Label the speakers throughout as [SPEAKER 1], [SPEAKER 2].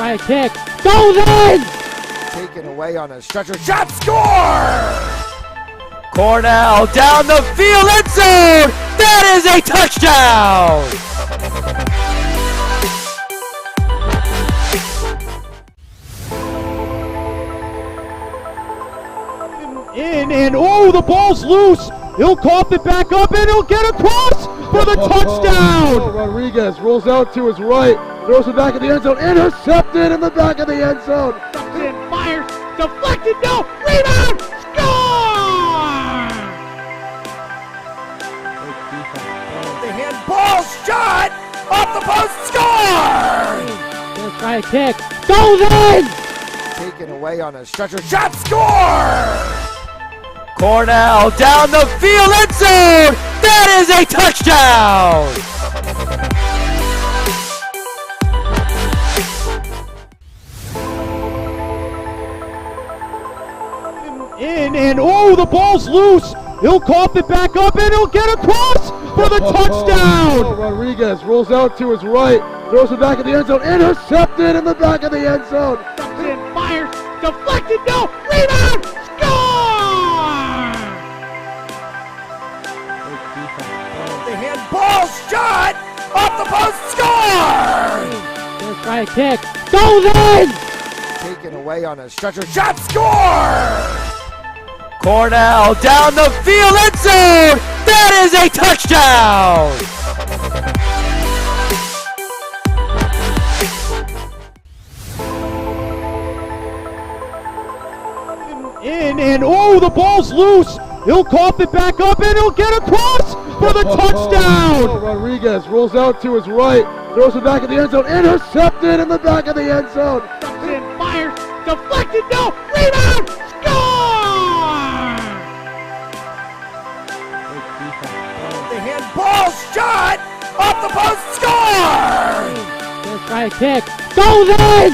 [SPEAKER 1] Right kick. Goes in!
[SPEAKER 2] Taken away on a stretcher. Shot score! Cornell down the field, end zone! That is a touchdown!
[SPEAKER 1] In and oh, the ball's loose. He'll cough it back up and he'll get across for the touchdown.
[SPEAKER 3] Rodriguez rolls out to his right, throws it back in the end zone, intercepted in the back of the end zone.
[SPEAKER 1] And fires, deflected, no, rebound, score!
[SPEAKER 2] The handball shot off the post, score!
[SPEAKER 1] Right kick, goes in!
[SPEAKER 2] Taken away on a stretcher, shot score! Cornell down the field, end zone! That is a touchdown!
[SPEAKER 1] In and oh, the ball's loose. He'll cough it back up and he'll get across for the touchdown.
[SPEAKER 3] Rodriguez rolls out to his right, throws it back in the end zone, intercepted in the back of the end zone.
[SPEAKER 1] And fires, deflected, no, rebound, score!
[SPEAKER 2] The handball shot off the post, score!
[SPEAKER 1] Right kick, goes in!
[SPEAKER 2] Taken away on a stretcher, shot score! Cornell down the field, end zone! That is a touchdown!
[SPEAKER 1] In and oh, the ball's loose. He'll cough it back up and he'll get across for the touchdown.
[SPEAKER 3] Rodriguez rolls out to his right, throws it back in the end zone, intercepted in the back of the end zone.
[SPEAKER 1] And fires, deflected, no, rebound, score!
[SPEAKER 2] The handball shot off the post, score!
[SPEAKER 1] Right kick, goes in!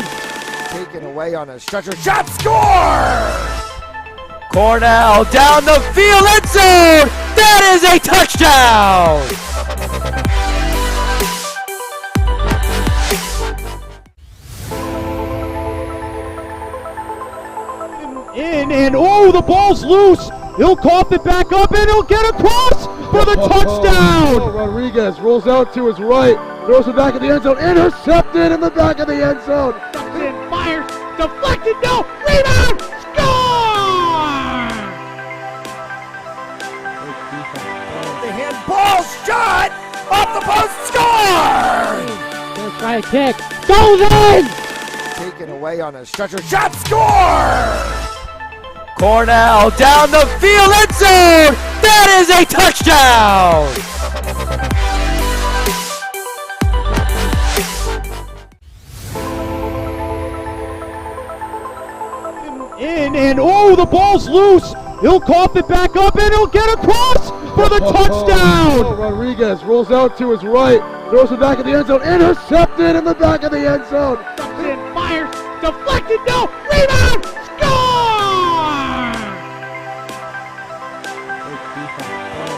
[SPEAKER 2] Taken away on a stretcher, shot score! Cornell down the field, end zone! That is a touchdown!
[SPEAKER 1] In and oh, the ball's loose. He'll cough it back up and he'll get across for the touchdown.
[SPEAKER 3] Rodriguez rolls out to his right, throws it back in the end zone, intercepted in the back of the end zone.
[SPEAKER 1] And fires, deflected, no, rebound, score!
[SPEAKER 2] The handball shot off the post, score!
[SPEAKER 1] Right kick, goes in!
[SPEAKER 2] Taken away on a stretcher, shot score! Cornell down the field, end zone! That is a touchdown!
[SPEAKER 1] In and oh, the ball's loose. He'll cough it back up and he'll get across for the touchdown.
[SPEAKER 3] Rodriguez rolls out to his right, throws it back in the end zone, intercepted in the back of the end zone.
[SPEAKER 1] And fires, deflected, no, rebound, score!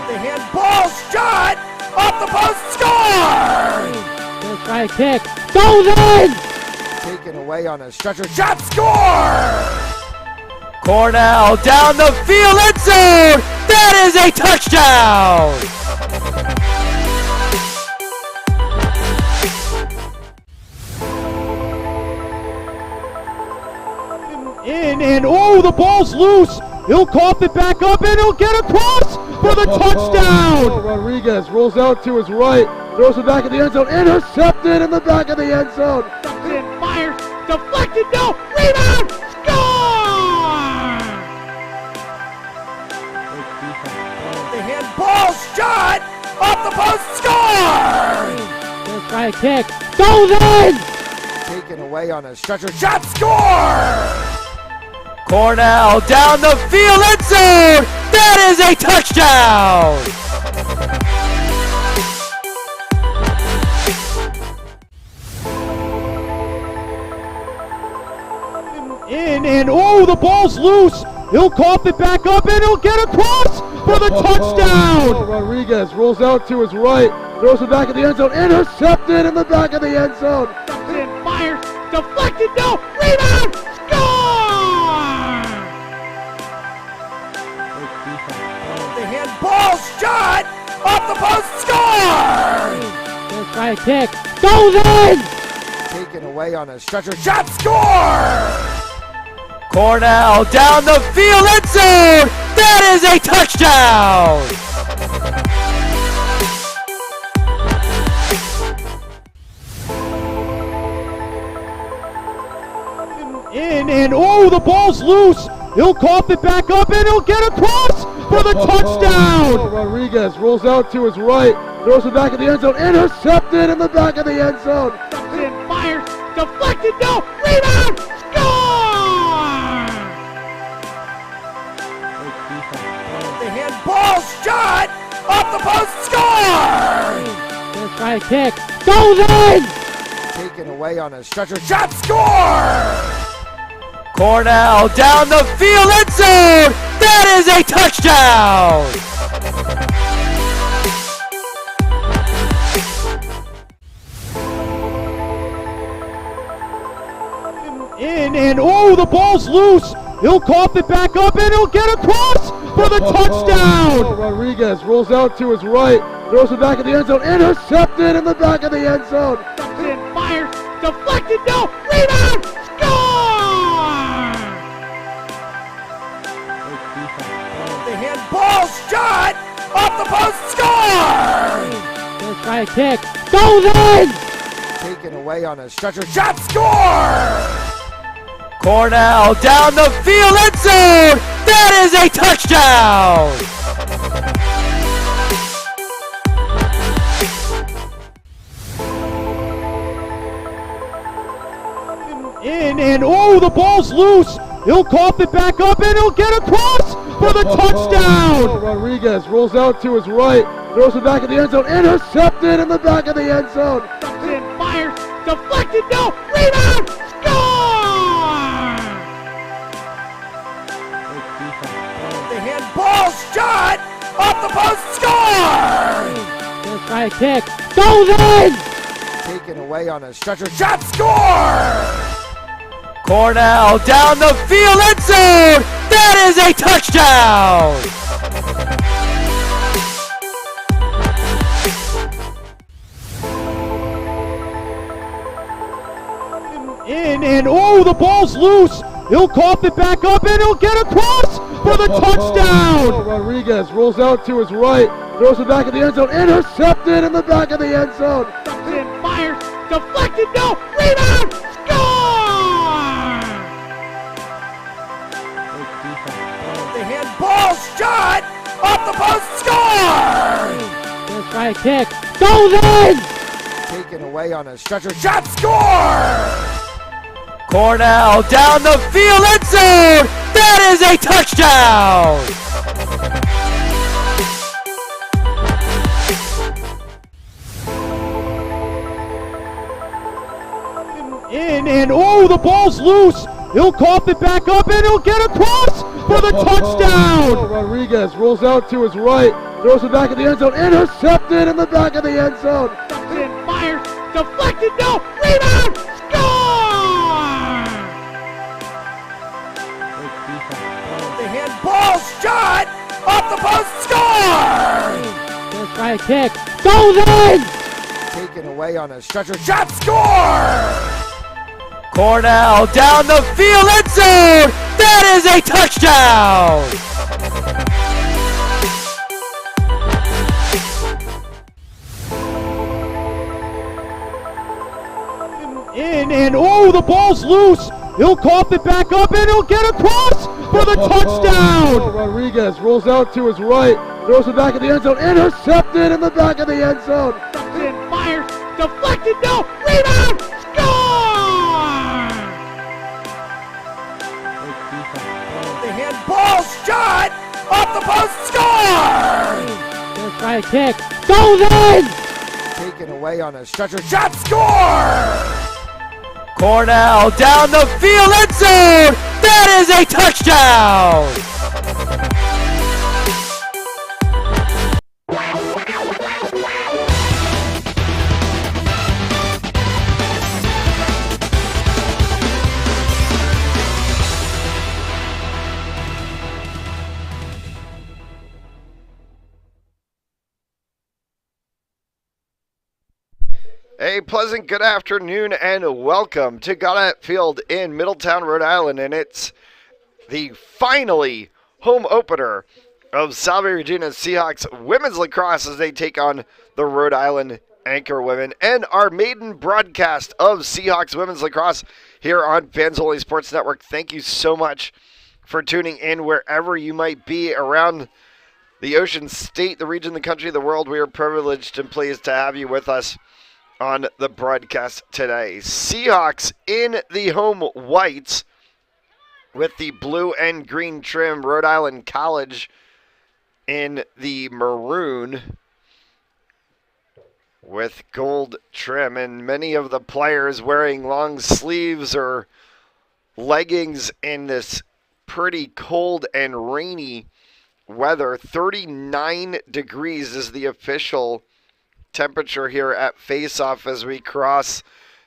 [SPEAKER 2] The handball shot off the post, score!
[SPEAKER 1] Right kick, goes in!
[SPEAKER 2] Taken away on a stretcher, shot score! Cornell down the field, end zone! That is a touchdown!
[SPEAKER 1] In and oh, the ball's loose. He'll cough it back up and he'll get across for the touchdown.
[SPEAKER 3] Rodriguez rolls out to his right, throws it back in the end zone, intercepted in the back of the end zone.
[SPEAKER 1] And fires, deflected, no, rebound, score!
[SPEAKER 2] The handball shot off the post, score!
[SPEAKER 1] Right kick, goes in!
[SPEAKER 2] Taken away on a stretcher, shot score! Cornell down the field, end zone! That is a touchdown!
[SPEAKER 1] In and oh, the ball's loose. He'll cough it back up and he'll get across for the touchdown.
[SPEAKER 3] Rodriguez rolls out to his right, throws it back in the end zone, intercepted in the back of the end zone.
[SPEAKER 1] And fires, deflected, no, rebound, score!
[SPEAKER 2] The handball shot off the post, score!
[SPEAKER 1] First try kick, goes in!
[SPEAKER 2] Taken away on a stretcher, shot, score! Cornell down the field, end zone! That is a touchdown!
[SPEAKER 1] In, and oh, the ball's loose! He'll cough it back up and he'll get across for the touchdown!
[SPEAKER 3] Rodriguez rolls out to his right, throws it back in the end zone, intercepted in the back of the end zone.
[SPEAKER 1] And fires, deflected, no, rebound, score!
[SPEAKER 2] The handball shot off the post, score!
[SPEAKER 1] First try kick, goes in!
[SPEAKER 2] Taken away on a stretcher, shot, score! Cornell down the field, end zone! That is a touchdown!
[SPEAKER 1] In, and oh, the ball's loose! He'll cough it back up and he'll get across for the touchdown!
[SPEAKER 3] Rodriguez rolls out to his right, throws it back in the end zone, intercepted in the back of the end zone.
[SPEAKER 1] And fires, deflected, no, rebound, score!
[SPEAKER 2] The handball shot off the post, score!
[SPEAKER 1] First try kick, goes in!
[SPEAKER 2] Taken away on a stretcher, shot, score! Cornell down the field, end zone! That is a touchdown!
[SPEAKER 1] In, and oh, the ball's loose! He'll cough it back up and he'll get across for the touchdown!
[SPEAKER 3] Rodriguez rolls out to his right, throws it back in the end zone, intercepted in the back of the end zone.
[SPEAKER 1] And fires, deflected, no, rebound, score!
[SPEAKER 2] The handball shot off the post, score!
[SPEAKER 1] First try kick, goes in!
[SPEAKER 2] Taken away on a stretcher, shot, score! Cornell down the field, end zone! That is a touchdown!
[SPEAKER 1] In, and oh, the ball's loose! He'll cough it back up and he'll get across for the touchdown!
[SPEAKER 3] Rodriguez rolls out to his right, throws it back in the end zone, intercepted in the back of the end zone.
[SPEAKER 1] And fires, deflected, no, rebound, score!
[SPEAKER 2] The handball shot off the post, score!
[SPEAKER 1] First try kick, goes in!
[SPEAKER 2] Taken away on a stretcher, shot, score! Cornell down the field, end zone! That is a touchdown!
[SPEAKER 1] In, and oh, the ball's loose! He'll cough it back up and he'll get across for the touchdown!
[SPEAKER 3] Rodriguez rolls out to his right, throws it back in the end zone, intercepted in the back of the end zone.
[SPEAKER 1] And fires, deflected, no, rebound, score!
[SPEAKER 2] The handball shot off the post, score!
[SPEAKER 1] First try kick, goes in!
[SPEAKER 2] Taken away on a stretcher, shot, score! Cornell down the field, end zone! That is a touchdown!
[SPEAKER 1] In, and oh, the ball's loose! He'll cough it back up and he'll get across for the touchdown!
[SPEAKER 3] Rodriguez rolls out to his right, throws it back in the end zone, intercepted in the back of the end zone.
[SPEAKER 1] And fires, deflected, no, rebound, score!
[SPEAKER 2] The handball shot off the post, score!
[SPEAKER 1] First try kick, goes in!
[SPEAKER 2] Taken away on a stretcher, shot, score! Cornell down the field, end zone! That is a touchdown!
[SPEAKER 4] A pleasant good afternoon and welcome to Gaudet Field in Middletown, Rhode Island, and it's the finally home opener of Salve Regina's Seahawks women's lacrosse as they take on the Rhode Island Anchorwomen, and our maiden broadcast of Seahawks women's lacrosse here on Fans Only Sports Network. Thank you so much for tuning in wherever you might be around the ocean state, the region, the country, the world. We are privileged and pleased to have you with us on the broadcast today. Seahawks in the home whites with the blue and green trim. Rhode Island College in the maroon with gold trim. And many of the players wearing long sleeves or leggings in this pretty cold and rainy weather. 39 degrees is the official temperature here at face-off as we cross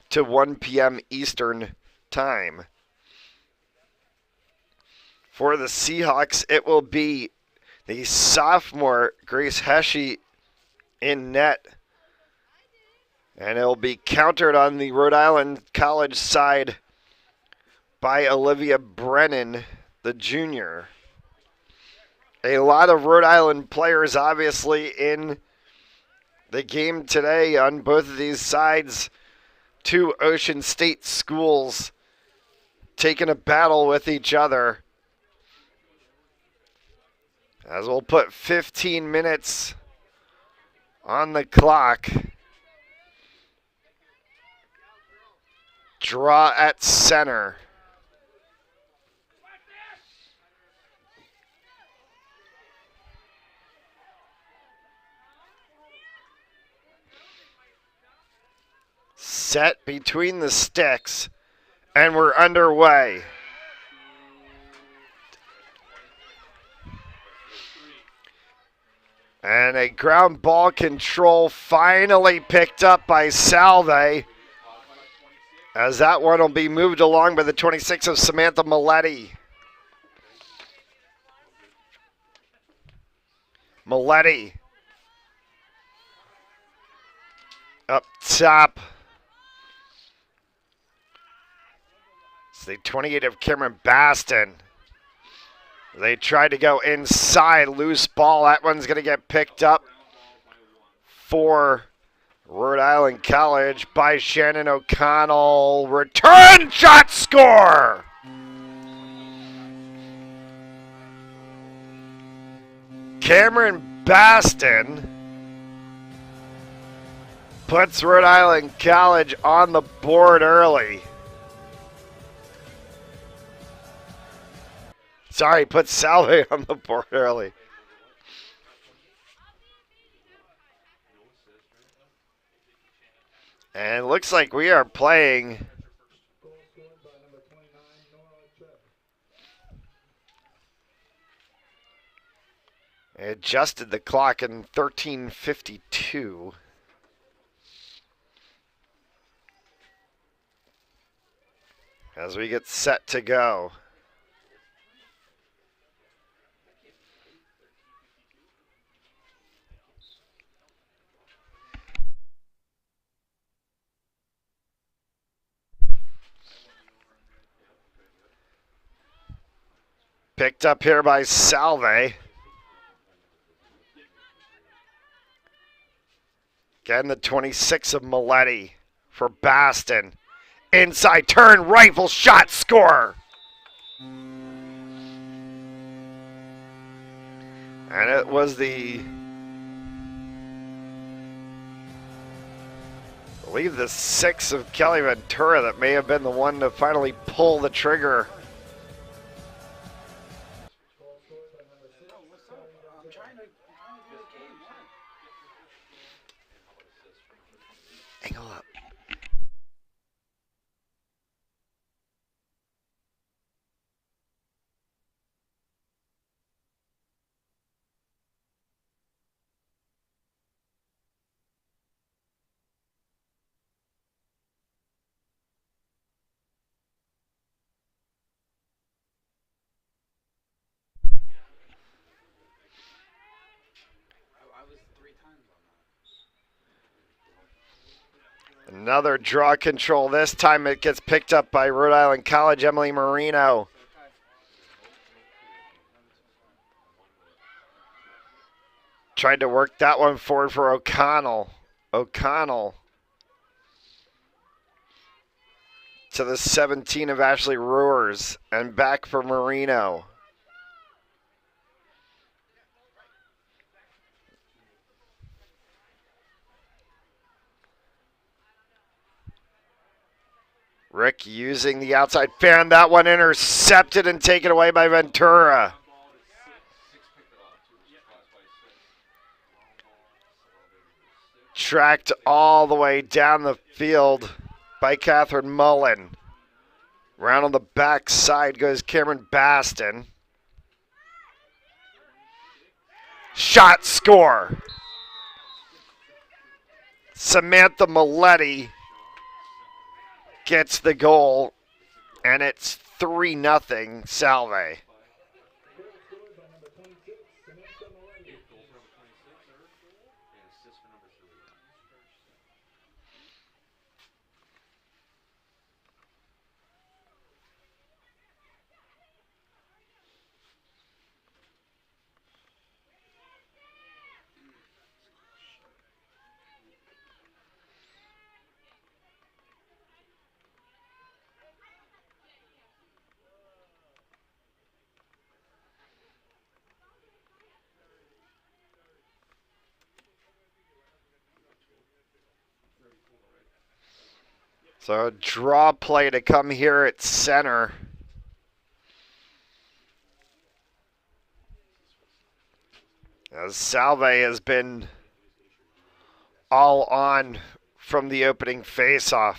[SPEAKER 4] to 1 p.m. Eastern time. For the Seahawks, it will be the sophomore Grace Heshe in net, and it will be countered on the Rhode Island College side by Olivia Brennan, the junior. A lot of Rhode Island players obviously in the game today on both of these sides. Two Ocean State schools taking a battle with each other. As we'll put 15 minutes on the clock. Draw at center. Set between the sticks, and we're underway. And a ground ball control finally picked up by Salve, as that one will be moved along by the 26 of Samantha Maletti. Maletti up top. It's the 28 of Cameron Baston. They tried to go inside, loose ball. That one's going to get picked up for Rhode Island College by Shannon O'Connell. Return shot, score! Cameron Baston puts Rhode Island College on the board early. Sorry, put Salve on the board early. And it looks like we are playing adjusted the clock in 13:52. As we get set to go. Picked up here by Salve. Again, the 26 of Maletti for Baston. Inside turn, rifle shot, score! And it was I believe the 6 of Kelly Ventura that may have been the one to finally pull the trigger. Angle up. Another draw control. This time it gets picked up by Rhode Island College, Emily Marino. Tried to work that one forward for O'Connell. O'Connell to the 17 of Ashley Ruers, and back for Marino. Rick using the outside fan. That one intercepted and taken away by Ventura. Tracked all the way down the field by Catherine Mullen. Round on the back side goes Cameron Baston. Shot, score. Samantha Maletti gets the goal, and it's 3-0 Salve. So a draw play to come here at center. As Salve has been all on from the opening faceoff.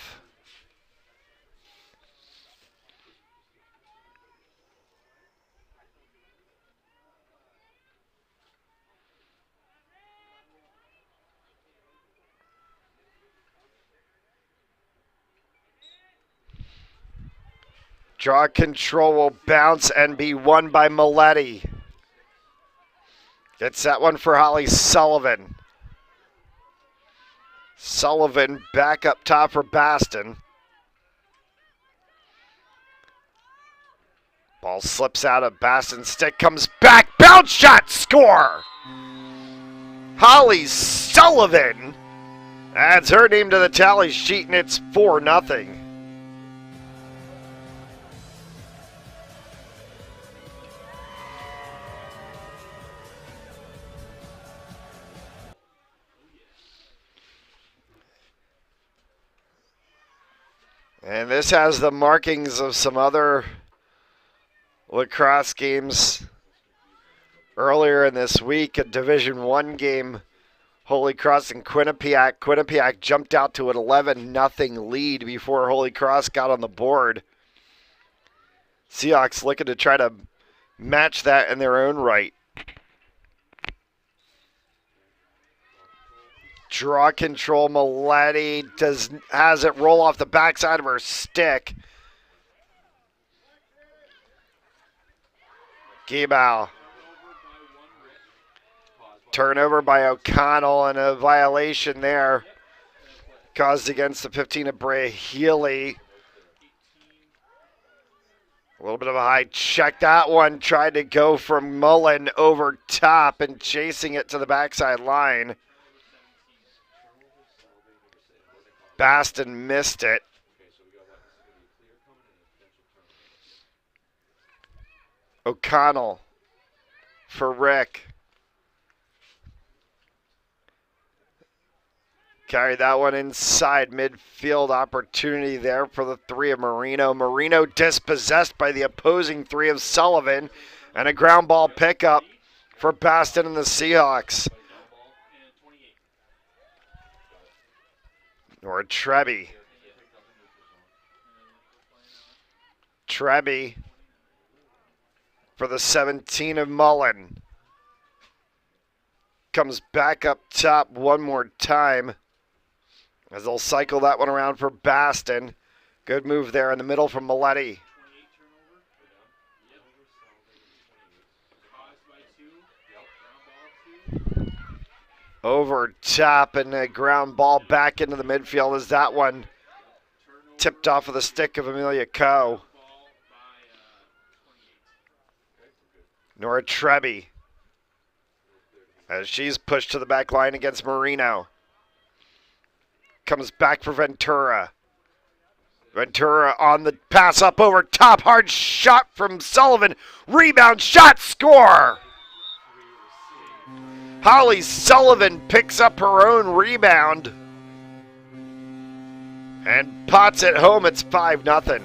[SPEAKER 4] Draw control will bounce and be won by Maletti. Gets that one for Holly Sullivan. Sullivan back up top for Baston. Ball slips out of Baston's stick, comes back, bounce shot, score! Holly Sullivan adds her name to the tally sheet, and it's 4-0. And this has the markings of some other lacrosse games earlier in this week. A Division I game, Holy Cross and Quinnipiac. Quinnipiac jumped out to an 11-0 lead before Holy Cross got on the board. Seahawks looking to try to match that in their own right. Draw control, Maletti has it roll off the backside of her stick. Giebau. Turnover by O'Connell, and a violation there caused against the 15 of Brea Healy. A little bit of a high check. That one tried to go from Mullen over top and chasing it to the backside line. Baston missed it. O'Connell for Rick. Carried that one inside midfield. Opportunity there for the 3 of Marino. Marino dispossessed by the opposing 3 of Sullivan. And a ground ball pickup for Baston and the Seahawks. Or Trebby. Trebby for the 17 of Mullen. Comes back up top one more time as they'll cycle that one around for Baston. Good move there in the middle from Maletti. over top, and a ground ball back into the midfield as that one tipped off of the stick of Amelia Coe. Nora Trebby, as she's pushed to the back line against Marino. Comes back for Ventura. Ventura on the pass up over top. Hard shot from Sullivan. Rebound shot, score! Holly Sullivan picks up her own rebound and pots it home. It's 5-0.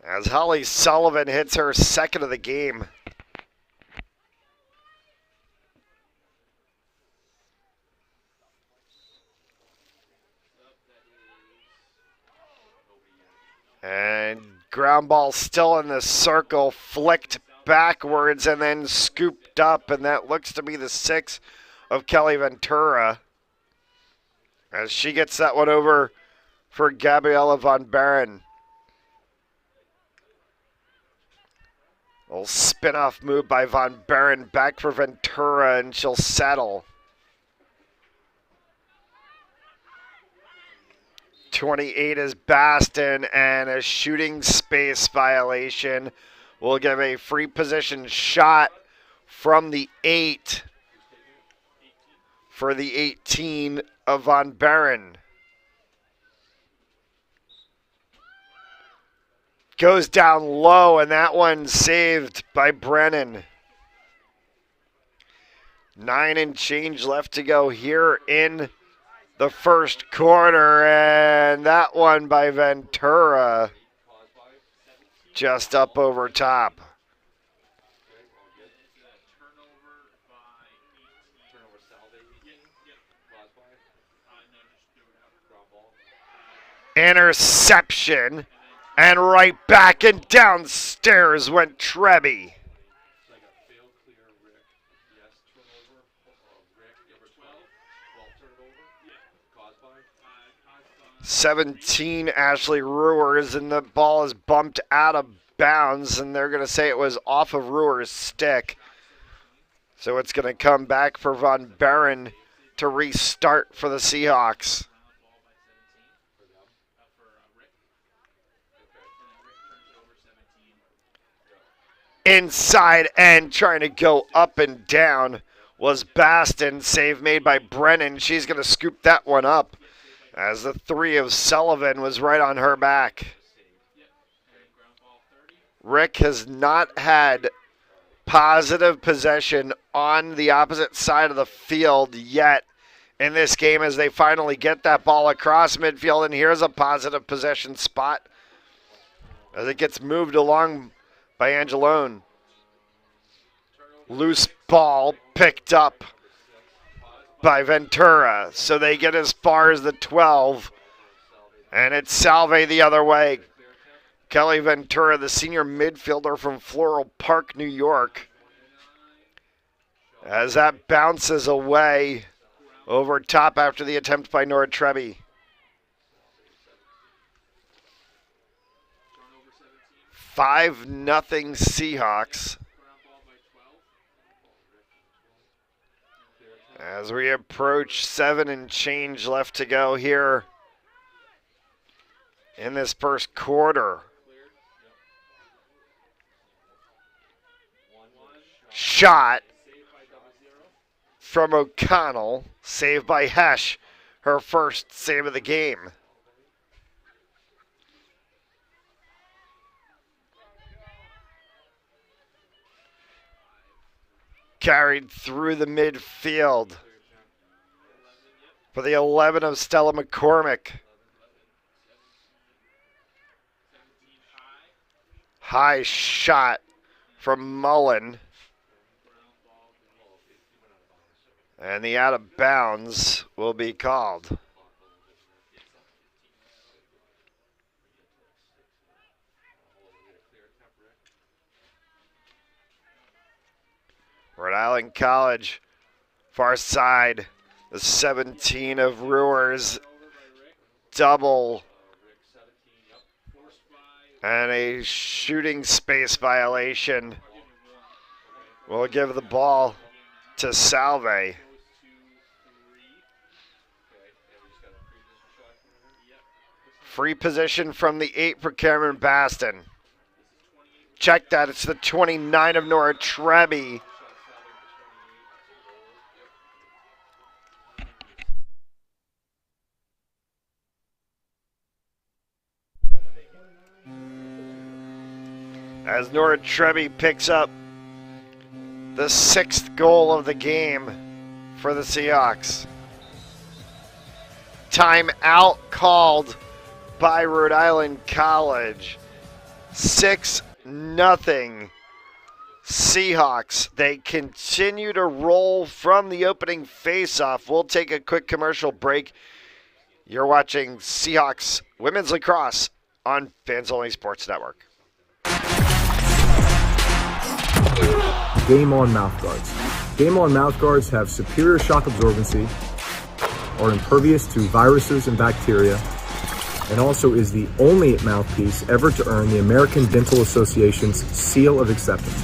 [SPEAKER 4] As Holly Sullivan hits her second of the game. And ground ball still in the circle, flicked backwards and then scooped up, and that looks to be the 6 of Kelly Ventura. As she gets that one over for Gabriella Von Baron. Little spin-off move by Von Baron, back for Ventura, and she'll settle. 28 is Baston, and a shooting space violation will give a free position shot from the 8 for the 18 of Von Baron. Goes down low, and that one saved by Brennan. 9 and change left to go here in the first quarter, and that one by Ventura just up over top. Interception. And right back and downstairs went Trebby. 17, Ashley Ruers, and the ball is bumped out of bounds, and they're going to say it was off of Ruers' stick. So it's going to come back for Von Baron to restart for the Seahawks. Inside and trying to go up and down was Baston. Save made by Brennan. She's going to scoop that one up as the 3 of Sullivan was right on her back. Rick has not had positive possession on the opposite side of the field yet in this game as they finally get that ball across midfield, and here's a positive possession spot as it gets moved along by Angelone. Loose ball picked up by Ventura, so they get as far as the 12, and it's Salve the other way. Kelly Ventura, the senior midfielder from Floral Park, New York, as that bounces away over top after the attempt by Nora Trebby. 5-0 Seahawks. As we approach 7 and change left to go here in this first quarter. Shot from O'Connell, saved by Hesh, her first save of the game. Carried through the midfield for the 11 of Stella McCormick. High shot from Mullen. And the out of bounds will be called. Rhode Island College, far side, the 17 of Brewers, double, and a shooting space violation. We'll give the ball to Salve. Free position from the 8 for Cameron Baston. Check that, it's the 29 of Nora Trebby. As Nora Trebby picks up the 6th goal of the game for the Seahawks. Timeout called by Rhode Island College. 6-0 Seahawks. They continue to roll from the opening faceoff. We'll take a quick commercial break. You're watching Seahawks Women's Lacrosse on Fans Only Sports Network.
[SPEAKER 5] Game On mouthguards. Game On mouthguards have superior shock absorbency, are impervious to viruses and bacteria, and also is the only mouthpiece ever to earn the American Dental Association's seal of acceptance.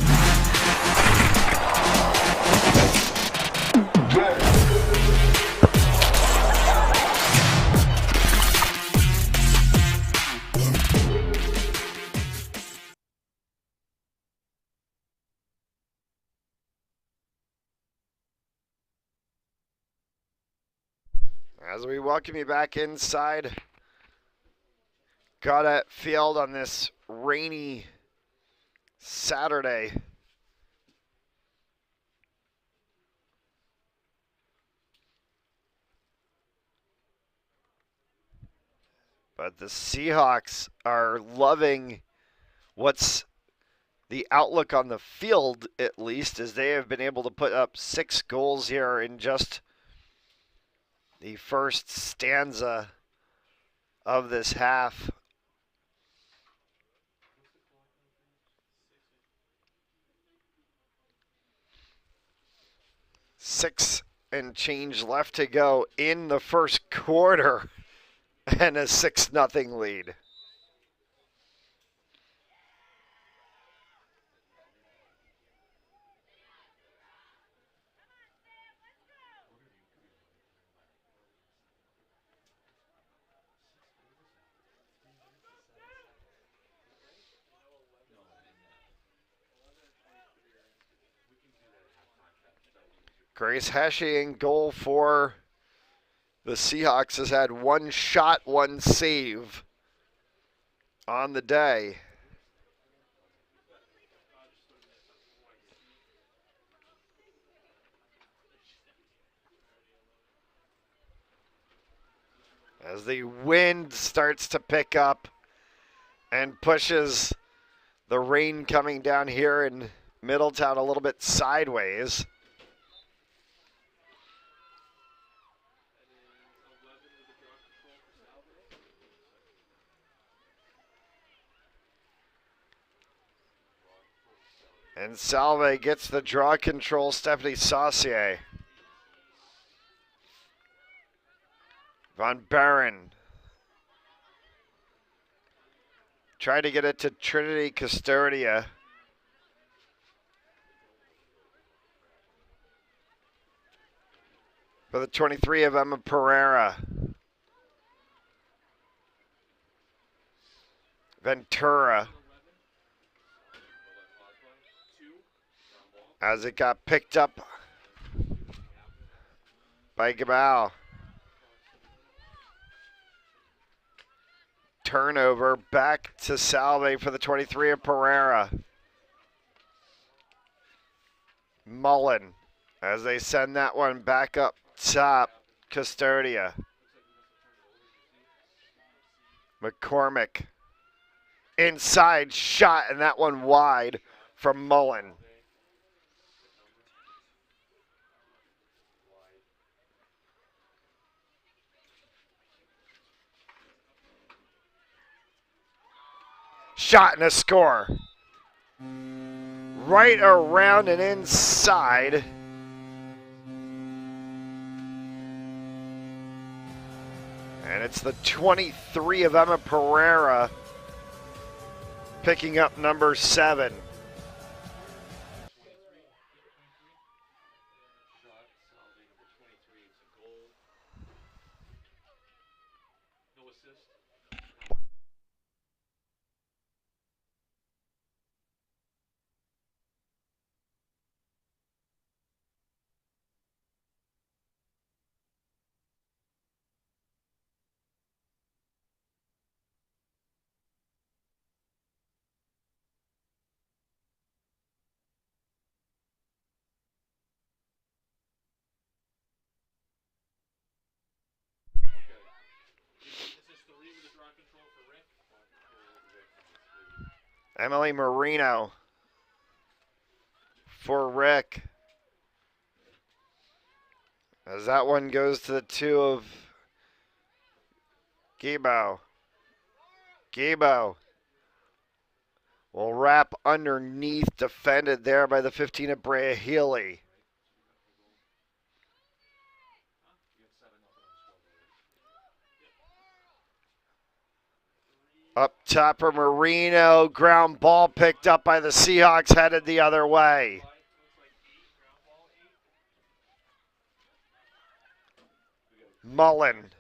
[SPEAKER 4] As we welcome you back inside Gaudet Field on this rainy Saturday. But the Seahawks are loving what's the outlook on the field, at least, as they have been able to put up 6 goals here in just the first stanza of this half. Six and change left to go in the first quarter, and a 6-0 lead. Grace Heshe in goal for the Seahawks has had 1 shot, 1 save on the day. As the wind starts to pick up and pushes the rain coming down here in Middletown a little bit sideways. And Salve gets the draw control, Stephanie Saucier. Von Barron. Tried to get it to Trinity Custodia. For the 23 of Emma Pereira. Ventura. As it got picked up by Gabal. Turnover back to Salve for the 23 of Pereira. Mullen as they send that one back up top. Custodia. McCormick inside shot, and that one wide from Mullen. Shot and a score. Right around and inside. And it's the 23 of Emma Pereira picking up number 7. Emily Marino for Rick. As that one goes to the 2 of Gibo. Gibo will wrap underneath, defended there by the 15 of Brea Healy. Up top for Marino, ground ball picked up by the Seahawks, headed the other way. Mullen.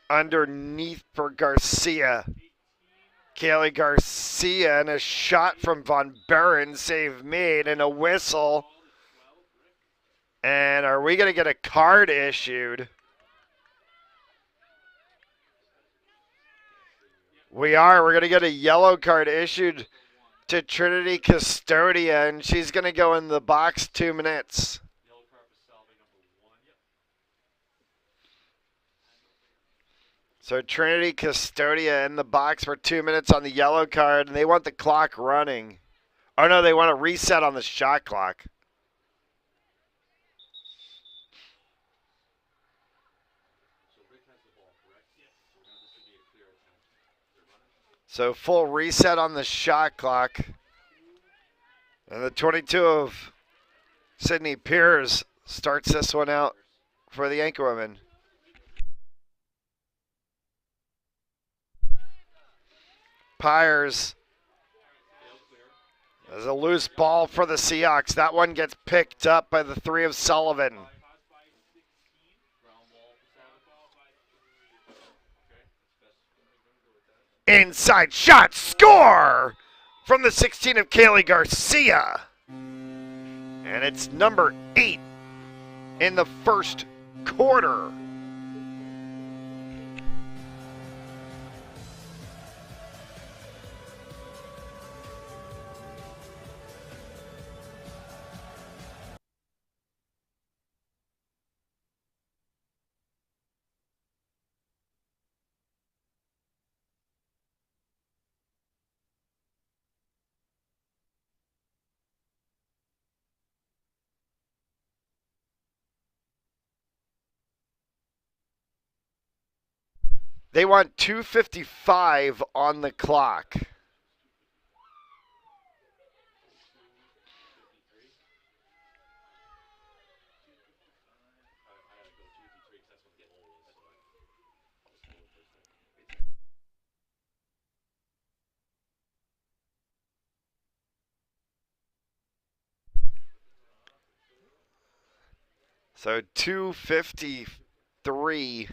[SPEAKER 4] Underneath for Garcia. Kaylee Garcia and a shot from Von Buren, save made, and a whistle. And are we going to get a card issued? We are. We're going to get a yellow card issued to Trinity Custodia, and she's going to go in the box 2 minutes. So Trinity Custodia in the box for 2 minutes on the yellow card, and they want the clock running. Oh, no, they want a reset on the shot clock. So full reset on the shot clock. And the 22 of Sydney Piers starts this one out for the Anchorwomen. Pyers. There's a loose ball for the Seahawks. That one gets picked up by the 3 of Sullivan. Inside shot, score from the 16 of Kaylee Garcia. And it's number 8 in the first quarter. They want 2:55 on the clock. So 2:53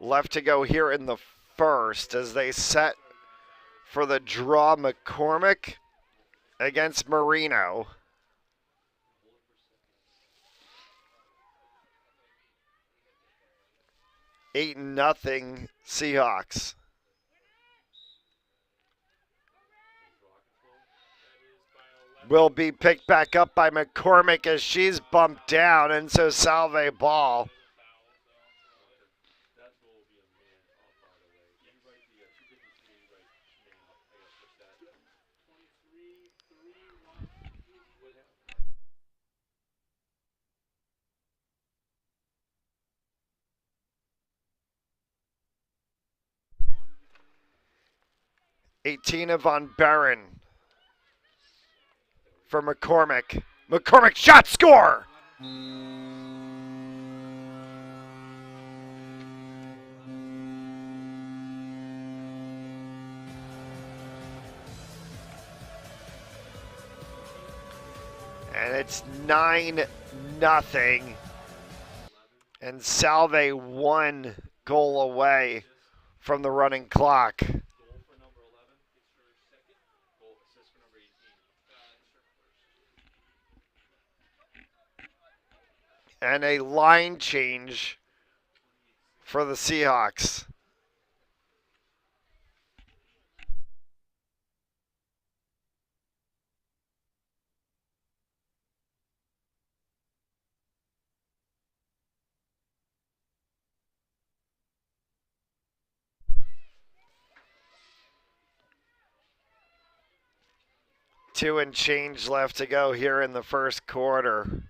[SPEAKER 4] left to go here in the first as they set for the draw McCormick against Marino. Eight nothing Seahawks. Will be picked back up by McCormick as she's bumped down, and so Salve ball. 18 of Von Barren for McCormick. McCormick shot, score! And it's 9-0. And Salve 1 goal away from the running clock. And a line change for the Seahawks. Two and change left to go here in the first quarter.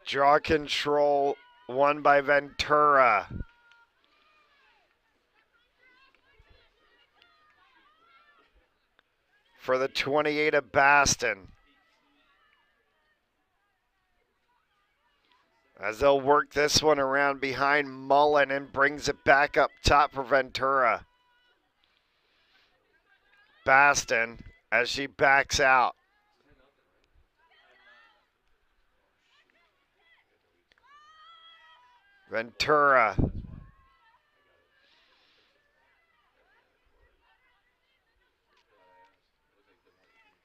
[SPEAKER 4] Draw control won by Ventura. For the 28 of Baston. As they'll work this one around behind Mullen and brings it back up top for Ventura. Baston as she backs out. Ventura.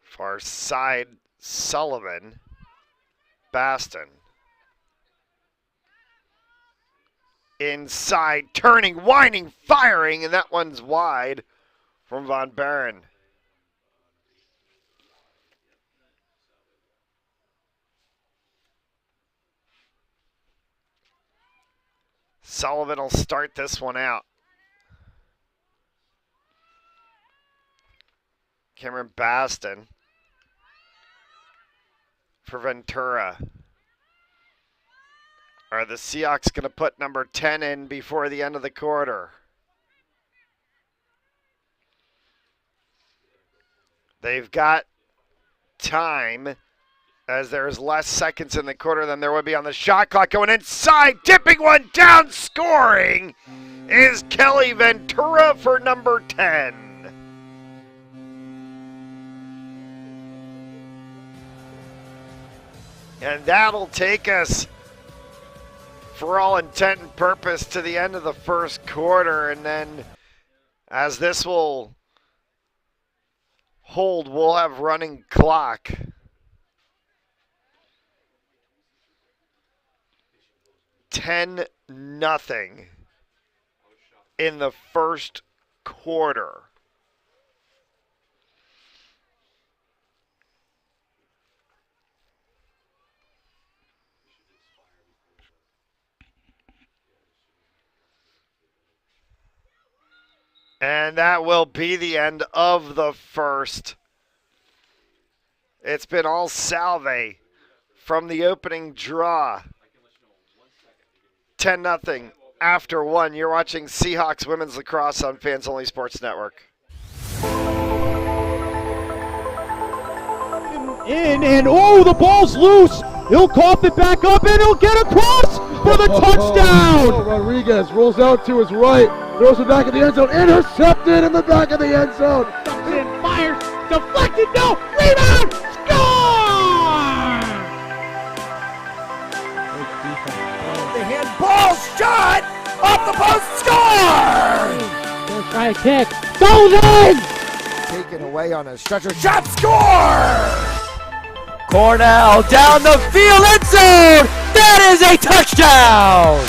[SPEAKER 4] Far side, Sullivan. Baston. Inside, turning, winding, firing, and that one's wide from Von Barren. Sullivan will start this one out. Cameron Baston for Ventura. Are the Seahawks going to put number 10 in before the end of the quarter? They've got time, as there's less seconds in the quarter than there would be on the shot clock. Going inside, tipping one down, scoring is Kelly Ventura for number 10. And that'll take us, for all intent and purpose, to the end of the first quarter. And then as this will hold, we'll have running clock. $10-0 in the first quarter. And that will be the end of the first. It's been all Salve from the opening draw. 10-0 after one. You're watching Seahawks Women's Lacrosse on Fans Only Sports Network.
[SPEAKER 1] And oh, the ball's loose. He'll cough it back up and he'll get across for the touchdown.
[SPEAKER 3] Rodriguez rolls out to his right, throws it back in the end zone, intercepted in the back of the end zone.
[SPEAKER 1] And fires, deflected, no, rebound, score!
[SPEAKER 2] The handball shot off the post, score!
[SPEAKER 1] Gonna try a kick, Sullivan!
[SPEAKER 2] Taken away on a stretcher, shot, score! Cornell down the field, end zone! That is a touchdown!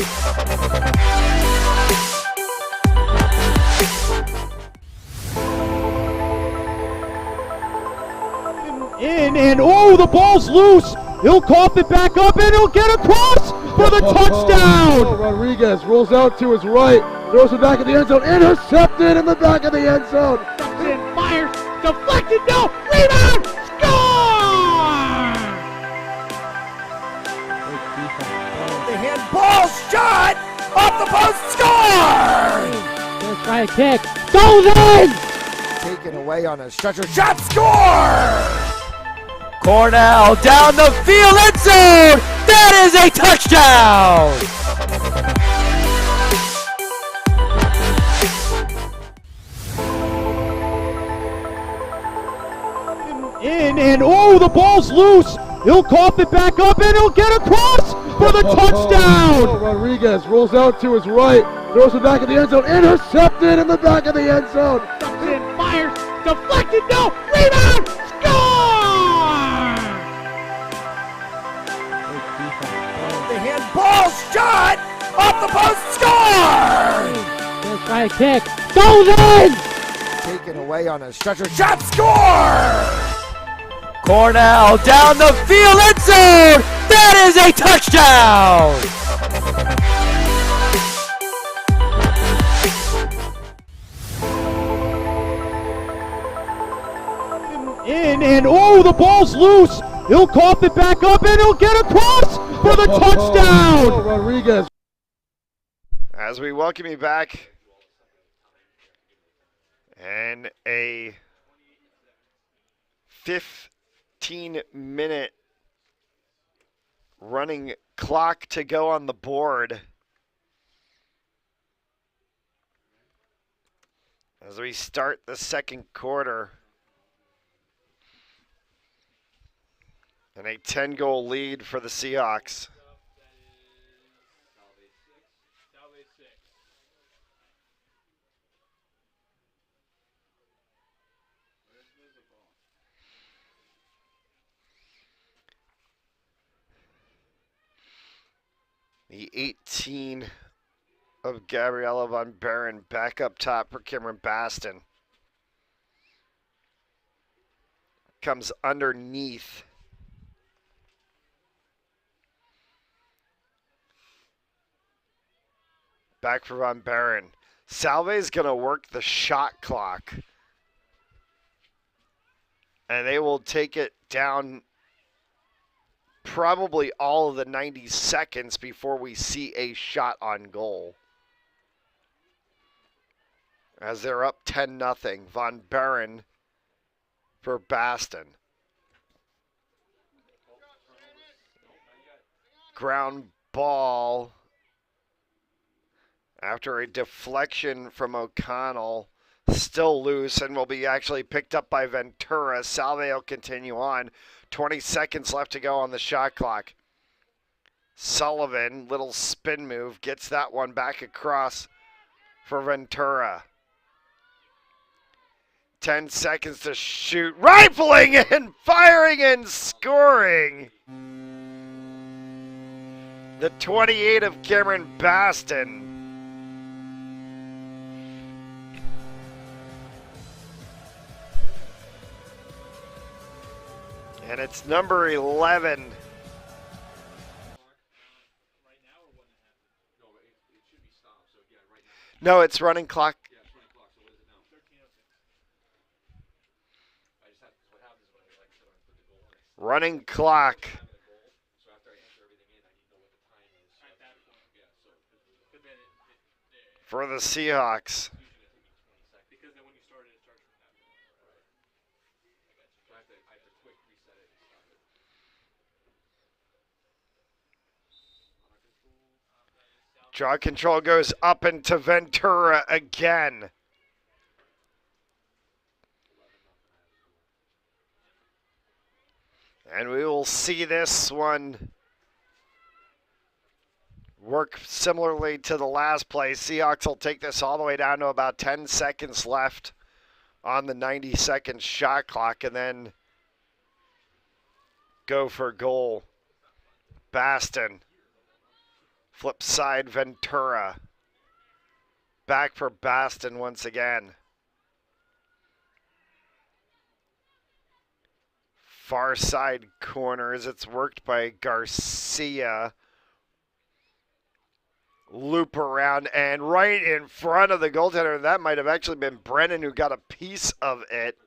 [SPEAKER 1] And oh, the ball's loose. He'll cough it back up and he'll get across for the touchdown.
[SPEAKER 3] Rodriguez rolls out to his right, throws it back in the end zone, intercepted in the back of the end zone.
[SPEAKER 1] And fires, deflected, no, rebound, score!
[SPEAKER 2] Off the post, score!
[SPEAKER 1] First try kick. Goes in!
[SPEAKER 2] Taken away on a stretcher. Shot, score! Cornell down the field, end zone! That is a touchdown!
[SPEAKER 1] In and oh, the ball's loose. He'll cough it back up and he'll get across for the touchdown.
[SPEAKER 3] Rodriguez rolls out to his right, throws it back in the end zone, intercepted in the back of the end zone.
[SPEAKER 1] Comes in, fires, deflected, no, rebound, score!
[SPEAKER 2] The handball shot off the post, score!
[SPEAKER 1] First try kick, goes in!
[SPEAKER 2] Taken away on a stretcher. Shot, score! Cornell down the field, end zone! That is a touchdown!
[SPEAKER 1] In and oh, the ball's loose. He'll cough it back up and he'll get across for the touchdown.
[SPEAKER 3] Rodriguez.
[SPEAKER 4] As we welcome you back, and a 15-minute running clock to go on the board as we start the second quarter. And a 10-goal lead for the Seahawks. The 18 of Gabriella Von Barron back up top for Cameron Baston. Comes underneath. Back for Von Barron. Salve is going to work the shot clock. And they will take it down probably all of the 90 seconds before we see a shot on goal. As they're up 10-0. Von Barron for Baston. Ground ball after a deflection from O'Connell. Still loose and will be actually picked up by Ventura. Salve will continue on. 20 seconds left to go on the shot clock. Sullivan, little spin move, gets that one back across for Ventura. 10 seconds to shoot. Rifling and firing and scoring. The 28 of Cameron Baston. And it's number 11. No, it's running clock. Running clock. For the Seahawks. Draw control goes up into Ventura again. And we will see this one work similarly to the last play. Seahawks will take this all the way down to about 10 seconds left on the 90-second shot clock and then go for goal. Baston. Flip side, Ventura. Back for Baston once again. Far side corners. It's worked by Garcia. Loop around and right in front of the goaltender. That might have actually been Brennan who got a piece of it.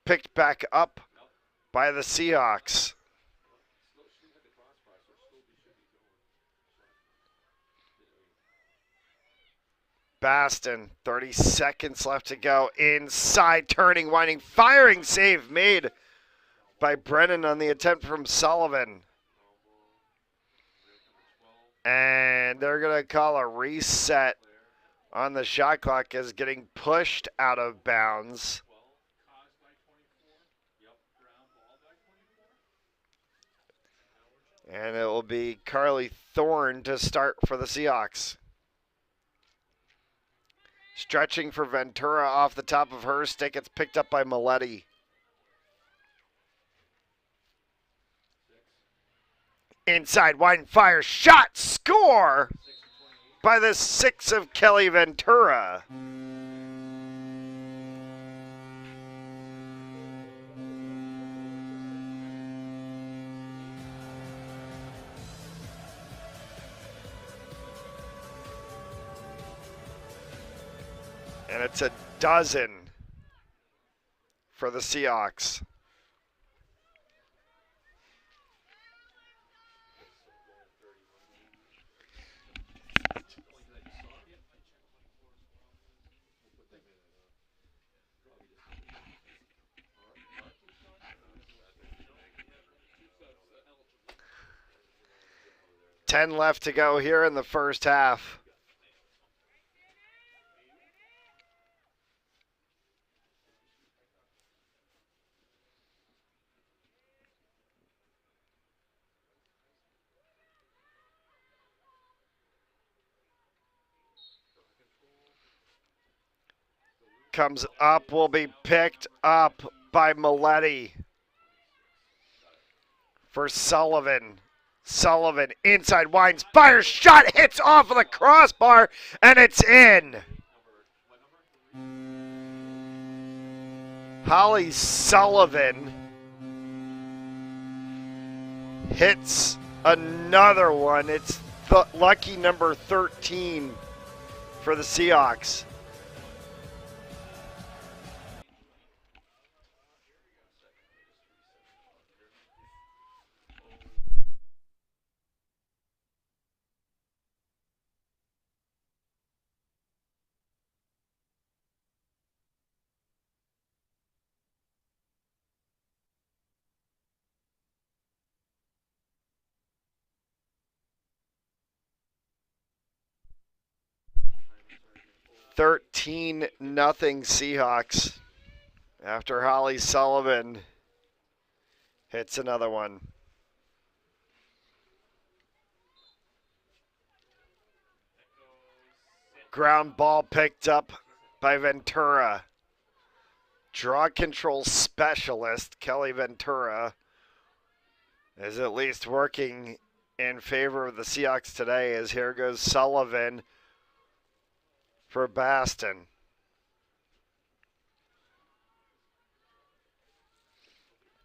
[SPEAKER 4] Picked back up by the Seahawks. Baston, 30 seconds left to go. Inside, turning, winding, firing save made by Brennan on the attempt from Sullivan. And they're going to call a reset on the shot clock as getting pushed out of bounds. And it will be Carly Thorne to start for the Seahawks. Stretching for Ventura off the top of her stick. It's picked up by Maletti. Inside, wide and fire, shot, score by the 6 of Kelly Ventura. And it's a dozen for the Seahawks. Ten left to go here in the first half. Comes up, will be picked up by Maletti for Sullivan. Sullivan inside, winds, fires, shot, hits off of the crossbar, and it's in. Holly Sullivan hits another one. It's the lucky number 13 for the Seahawks. $13-0 Seahawks after Holly Sullivan hits another one. Ground ball picked up by Ventura. Draw control specialist Kelly Ventura is at least working in favor of the Seahawks today, as here goes Sullivan for Baston.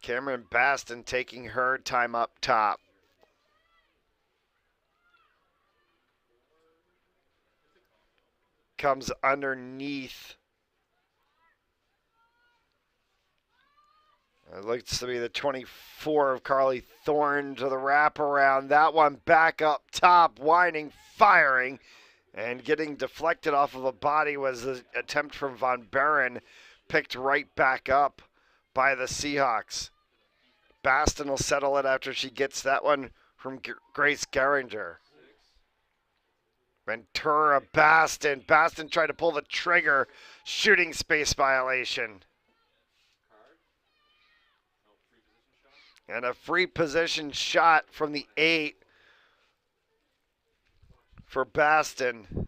[SPEAKER 4] Cameron Baston taking her time up top. Comes underneath. It looks to be the 24 of Carly Thorne to the wraparound. That one back up top, winding, firing. And getting deflected off of a body was the attempt from Von Buren, picked right back up by the Seahawks. Baston will settle it after she gets that one from Grace Geringer. Ventura, Baston. Baston tried to pull the trigger, shooting space violation. And a free position shot from the 8. For Baston.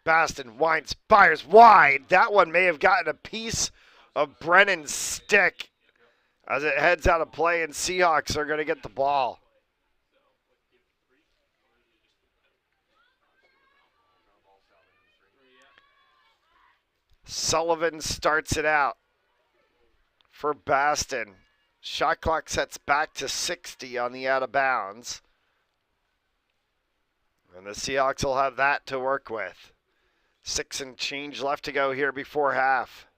[SPEAKER 4] Baston winds, fires wide. That one may have gotten a piece of Brennan's stick as it heads out of play, and Seahawks are going to get the ball. Sullivan starts it out for Baston. Shot clock sets back to 60 on the out of bounds. And the Seahawks will have that to work with. 6 and change left to go here before half.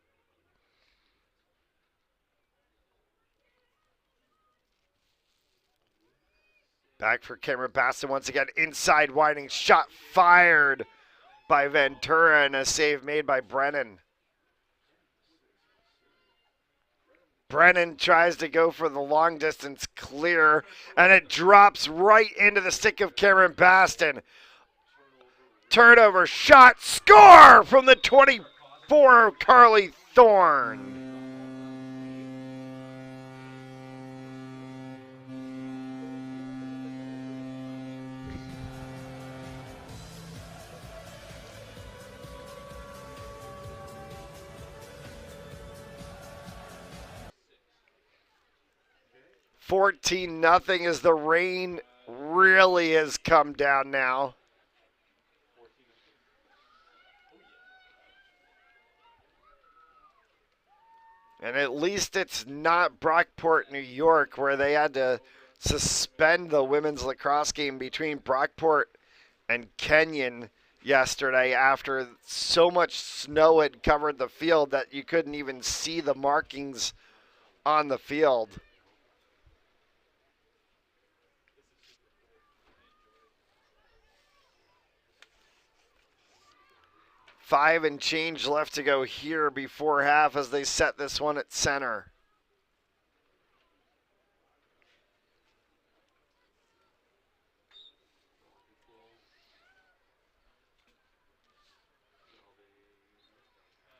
[SPEAKER 4] Back for Cameron Baston once again. Inside winding shot fired by Ventura and a save made by Brennan. Brennan tries to go for the long distance clear, and it drops right into the stick of Cameron Baston. Turnover, shot, score from the 24 of Carly Thorne. $14-0 as the rain really has come down now. And at least it's not Brockport, New York, where they had to suspend the women's lacrosse game between Brockport and Kenyon yesterday after so much snow had covered the field that you couldn't even see the markings on the field. Five and change left to go here before half as they set this one at center.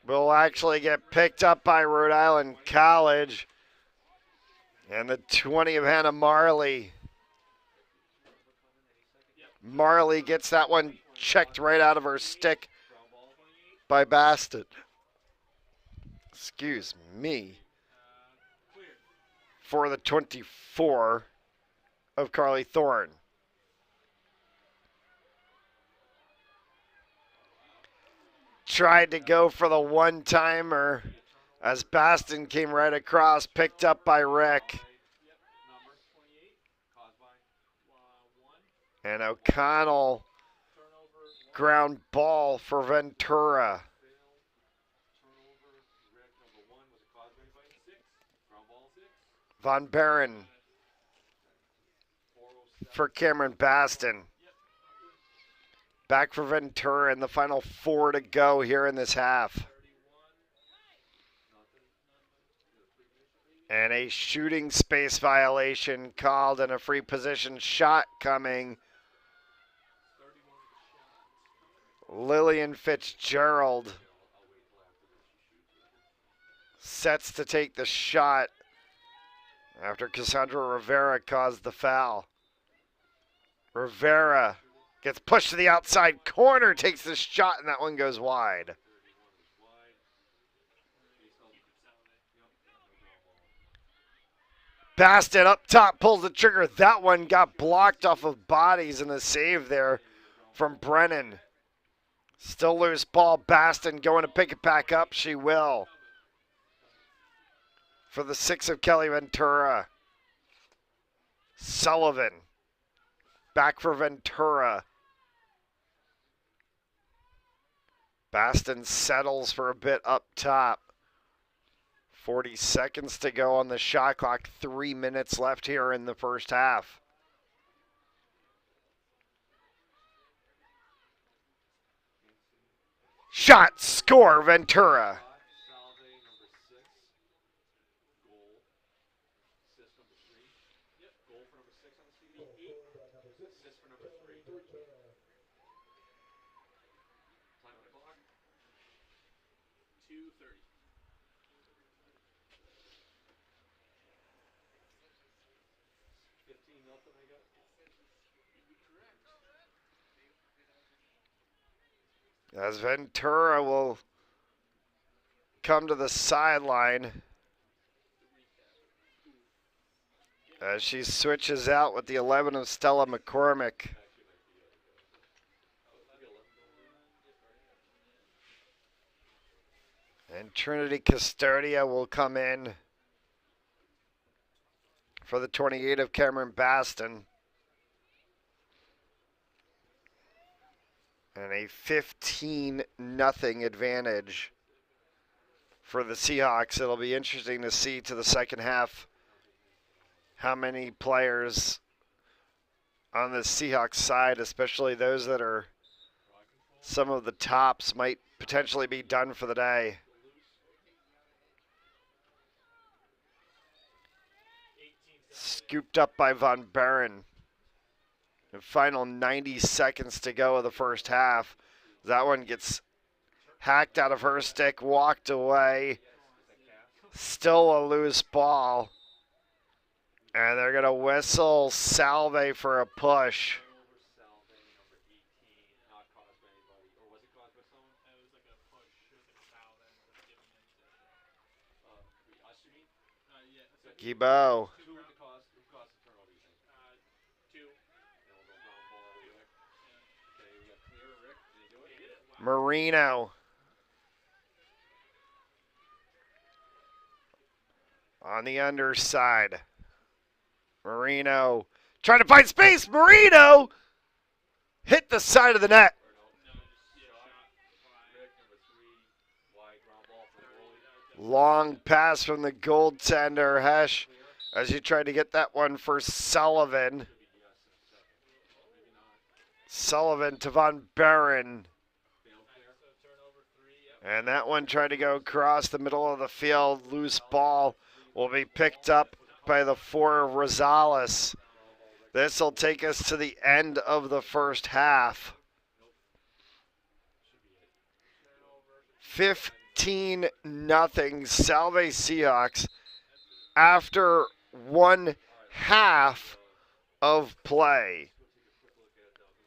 [SPEAKER 4] Will actually get picked up by Rhode Island College. And the 20 of Hannah Marley. Marley gets that one checked right out of her stick by Baston. Excuse me. For the 24 of Carly Thorne. Tried to go for the one-timer as Baston came right across, picked up by RIC. And O'Connell ground ball for Ventura. Von Barron for Cameron Baston. Back for Ventura in the final 4 to go here in this half. And a shooting space violation called and a free position shot coming. Lillian Fitzgerald sets to take the shot after Cassandra Rivera caused the foul. Rivera gets pushed to the outside corner, takes the shot, and that one goes wide. Baston up top pulls the trigger. That one got blocked off of bodies in the save there from Brennan. Still loose ball. Baston going to pick it back up. She will. For the 6 of Kelly Ventura. Sullivan. Back for Ventura. Baston settles for a bit up top. 40 seconds to go on the shot clock. 3 minutes left here in the first half. Shot, score, Ventura. As Ventura will come to the sideline as she switches out with the 11 of Stella McCormick. And Trinity Custodia will come in for the 28 of Cameron Baston. And a 15-0 advantage for the Seahawks. It'll be interesting to see to the second half how many players on the Seahawks side, especially those that are some of the tops, might potentially be done for the day. Scooped up by Von Barren. The final 90 seconds to go of the first half. That one gets hacked out of her stick, walked away. Still a loose ball. And they're going to whistle Salve for a push. Guibault. Marino. On the underside. Marino trying to find space. Marino hit the side of the net. Long pass from the goaltender, Hesh, as he tried to get that one for Sullivan. Sullivan to Von Barren. And that one tried to go across the middle of the field. Loose ball will be picked up by the 4 of Rosales. This will take us to the end of the first half. 15-0 Salve Seahawks after 1 half of play.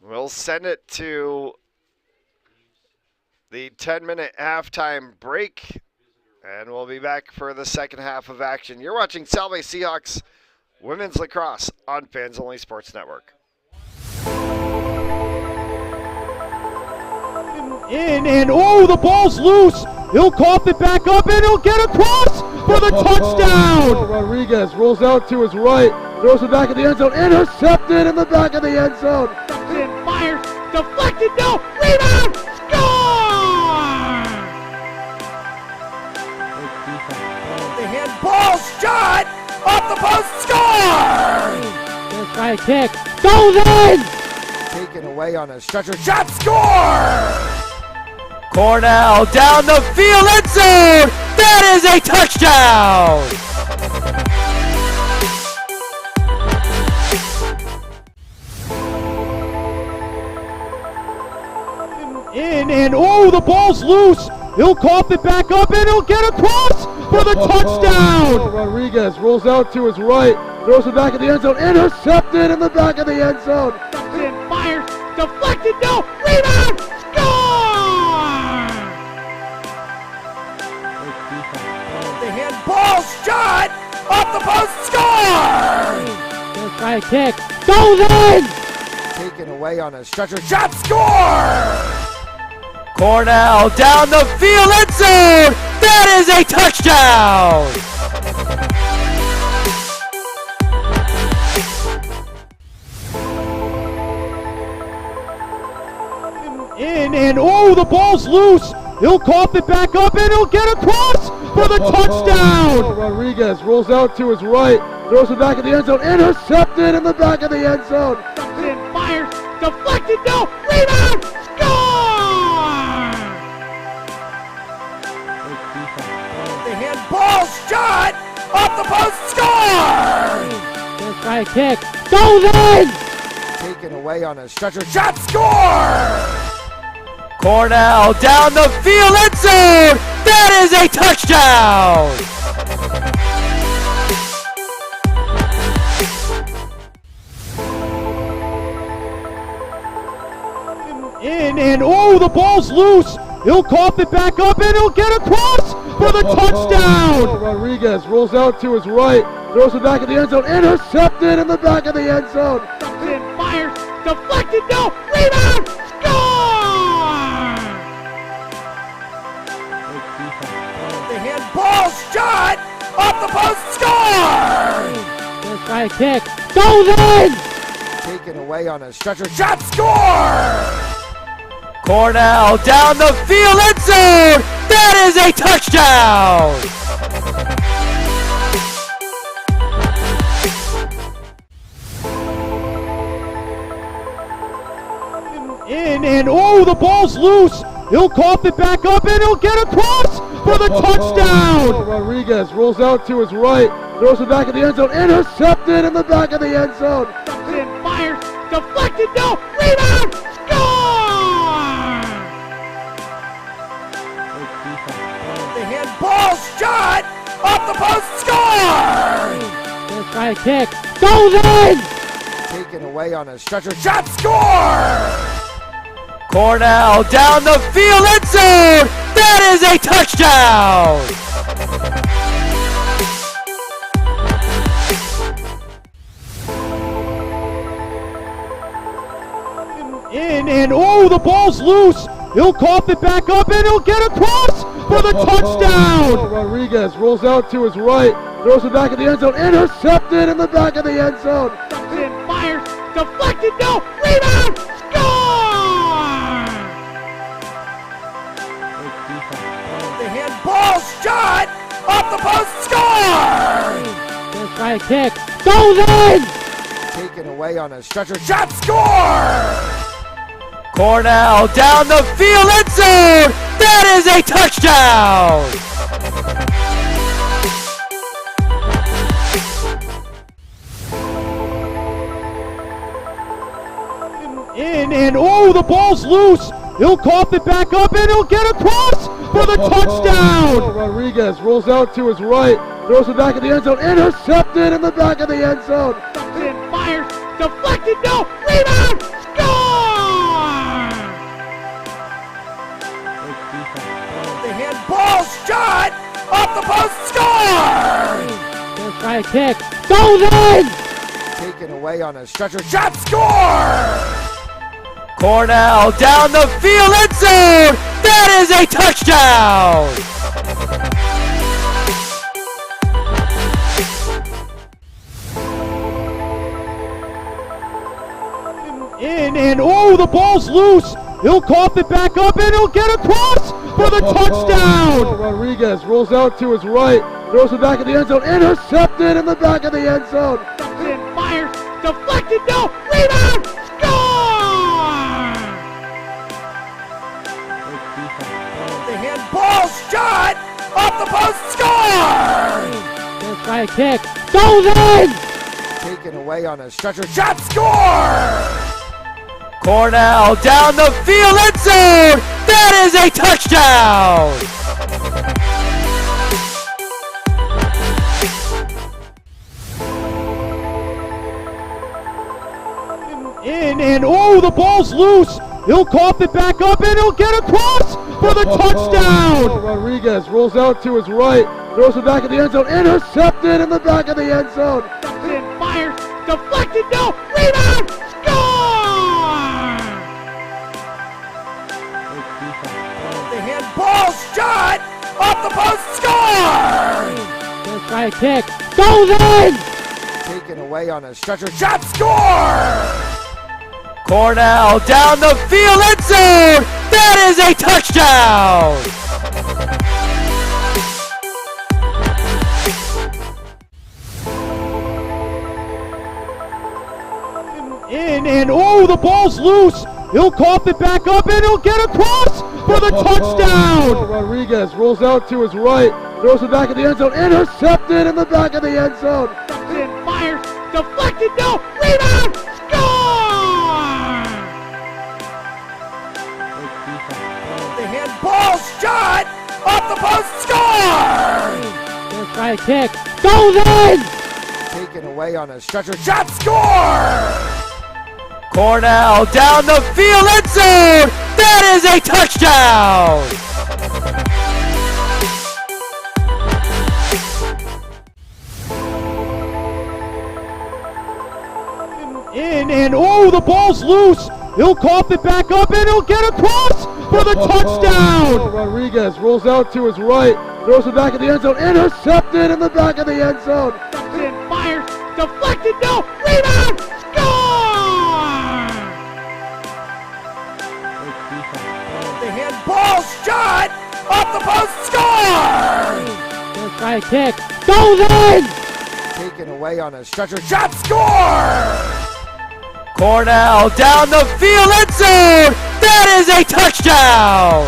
[SPEAKER 4] We'll send it to the 10-minute halftime break, and we'll be back for the second half of action. You're watching Salve Seahawks Women's Lacrosse on Fans Only Sports Network.
[SPEAKER 1] And oh, the ball's loose. He'll cough it back up, and he'll get across for the touchdown.
[SPEAKER 3] Rodriguez rolls out to his right, throws it back in the end zone, intercepted in the back of the end zone.
[SPEAKER 1] And fires, deflected, no, rebound, score!
[SPEAKER 2] The handball shot off the post, score!
[SPEAKER 1] First try kick, goes in!
[SPEAKER 2] Taken away on a stretcher, shot, score! Cornell down the field, end zone! That is a touchdown!
[SPEAKER 1] And oh, the ball's loose. He'll cough it back up, and he'll get across for the touchdown.
[SPEAKER 3] Rodriguez rolls out to his right, throws it back in the end zone, intercepted in the back of the end zone.
[SPEAKER 1] And fires, deflected, no, rebound, score!
[SPEAKER 2] The handball shot off the post, score!
[SPEAKER 1] First try kick, goes in!
[SPEAKER 2] Taken away on a stretcher, shot, score! Cornell down the field, end zone! That is a touchdown!
[SPEAKER 1] And oh, the ball's loose. He'll cough it back up, and he'll get across for the touchdown.
[SPEAKER 3] Rodriguez rolls out to his right, throws it back in the end zone, intercepted in the back of the end zone.
[SPEAKER 1] And fires, deflected, no, rebound, score!
[SPEAKER 2] The handball shot off the post, score!
[SPEAKER 1] First try kick, goes in!
[SPEAKER 2] Taken away on a stretcher, shot, score! Cornell down the field, end zone! That is a touchdown!
[SPEAKER 1] And oh, the ball's loose. He'll cough it back up, and he'll get across for the touchdown.
[SPEAKER 3] Rodriguez rolls out to his right, throws it back in the end zone, intercepted in the back of the end zone.
[SPEAKER 1] And fires, deflected, no, rebound, score!
[SPEAKER 2] The handball shot off the post, score!
[SPEAKER 1] First try kick, goes in!
[SPEAKER 2] Taken away on a stretcher, shot, score! Cornell down the field, end zone! That is a touchdown!
[SPEAKER 1] And oh, the ball's loose. He'll cough it back up and he'll get across for the touchdown.
[SPEAKER 3] Rodriguez rolls out to his right, throws it back in the end zone, intercepted in the back of the end zone.
[SPEAKER 1] And fires, deflected, no, rebound, score!
[SPEAKER 2] The handball shot off the post, score!
[SPEAKER 1] Gonna try a kick, goes in!
[SPEAKER 2] Taken away on a stretcher, shot, score! Cornell down the field, end zone! That is a touchdown!
[SPEAKER 1] And oh, the ball's loose. He'll cough it back up and he'll get across for the touchdown.
[SPEAKER 3] Rodriguez rolls out to his right, throws it back in the end zone, intercepted in the back of the end zone.
[SPEAKER 1] And fires, deflected, no, rebound, score!
[SPEAKER 2] The handball shot off the post, score!
[SPEAKER 1] Gonna try a kick, goes in!
[SPEAKER 2] Taken away on a stretcher, shot, score! Cornell down the field, end zone! That is a touchdown!
[SPEAKER 1] And oh, the ball's loose. He'll cough it back up and he'll get across for the touchdown.
[SPEAKER 3] Rodriguez rolls out to his right, throws it back in the end zone, intercepted in the back of the end zone.
[SPEAKER 1] And fires, deflected, no, rebound, score!
[SPEAKER 2] The handball shot off the post, score!
[SPEAKER 1] Gonna try a kick, goes in!
[SPEAKER 2] Taken away on a stretcher, shot, score! Cornell down the field, end zone! That is a touchdown!
[SPEAKER 1] And oh, the ball's loose. He'll cough it back up and he'll get across for the touchdown.
[SPEAKER 3] Rodriguez rolls out to his right, throws it back in the end zone, intercepted in the back of the end zone.
[SPEAKER 1] And fires, deflected, no, rebound, score!
[SPEAKER 2] The handball shot off the post, score!
[SPEAKER 1] Gonna try a kick, goes in!
[SPEAKER 2] Taken away on a stretcher, shot, score! Cornell down the field, end zone! That is a touchdown!
[SPEAKER 1] And oh, the ball's loose. He'll cough it back up and he'll get across for the touchdown.
[SPEAKER 3] Rodriguez rolls out to his right, throws it back in the end zone, intercepted in the back of the end zone.
[SPEAKER 1] And fires, deflected, no, rebound, score!
[SPEAKER 2] The handball shot off the post, score!
[SPEAKER 1] Gonna try a kick, goes in!
[SPEAKER 2] Taken away on a stretcher, shot, score! Cornell down the field, end zone! That is a touchdown!
[SPEAKER 1] And oh, the ball's loose. He'll cough it back up and he'll get across for the touchdown.
[SPEAKER 3] Rodriguez rolls out to his right, throws it back in the end zone, intercepted in the back of the end zone.
[SPEAKER 1] And fires, deflected, no, rebound, score!
[SPEAKER 2] The handball shot off the post, score!
[SPEAKER 1] Gonna try a kick, goes in!
[SPEAKER 2] Taken away on a stretcher, shot, score! Cornell down the field, end zone! That is a touchdown!
[SPEAKER 1] And oh, the ball's loose. He'll cough it back up and he'll get across for the touchdown.
[SPEAKER 3] Rodriguez rolls out to his right, throws it back in the end zone, intercepted in the back of the end zone.
[SPEAKER 1] And fires, deflected, no, rebound, score!
[SPEAKER 2] The handball shot off the post, score!
[SPEAKER 1] Gonna try a kick, goes in!
[SPEAKER 2] Taken away on a stretcher, shot, score! Cornell down the field, end zone! That is a touchdown!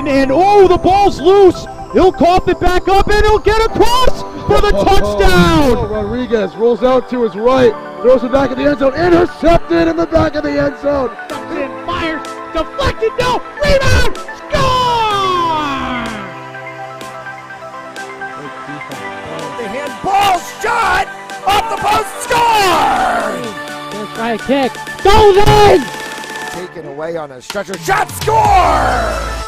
[SPEAKER 1] And oh, the ball's loose. He'll cough it back up and he'll get across for the touchdown.
[SPEAKER 3] Rodriguez rolls out to his right, throws it back in the end zone, intercepted in the back of the end zone.
[SPEAKER 1] And fires, deflected, no, rebound, score!
[SPEAKER 2] The handball shot off the post, score!
[SPEAKER 1] Gonna try a kick, goes in!
[SPEAKER 2] Taken away on a stretcher, shot, score!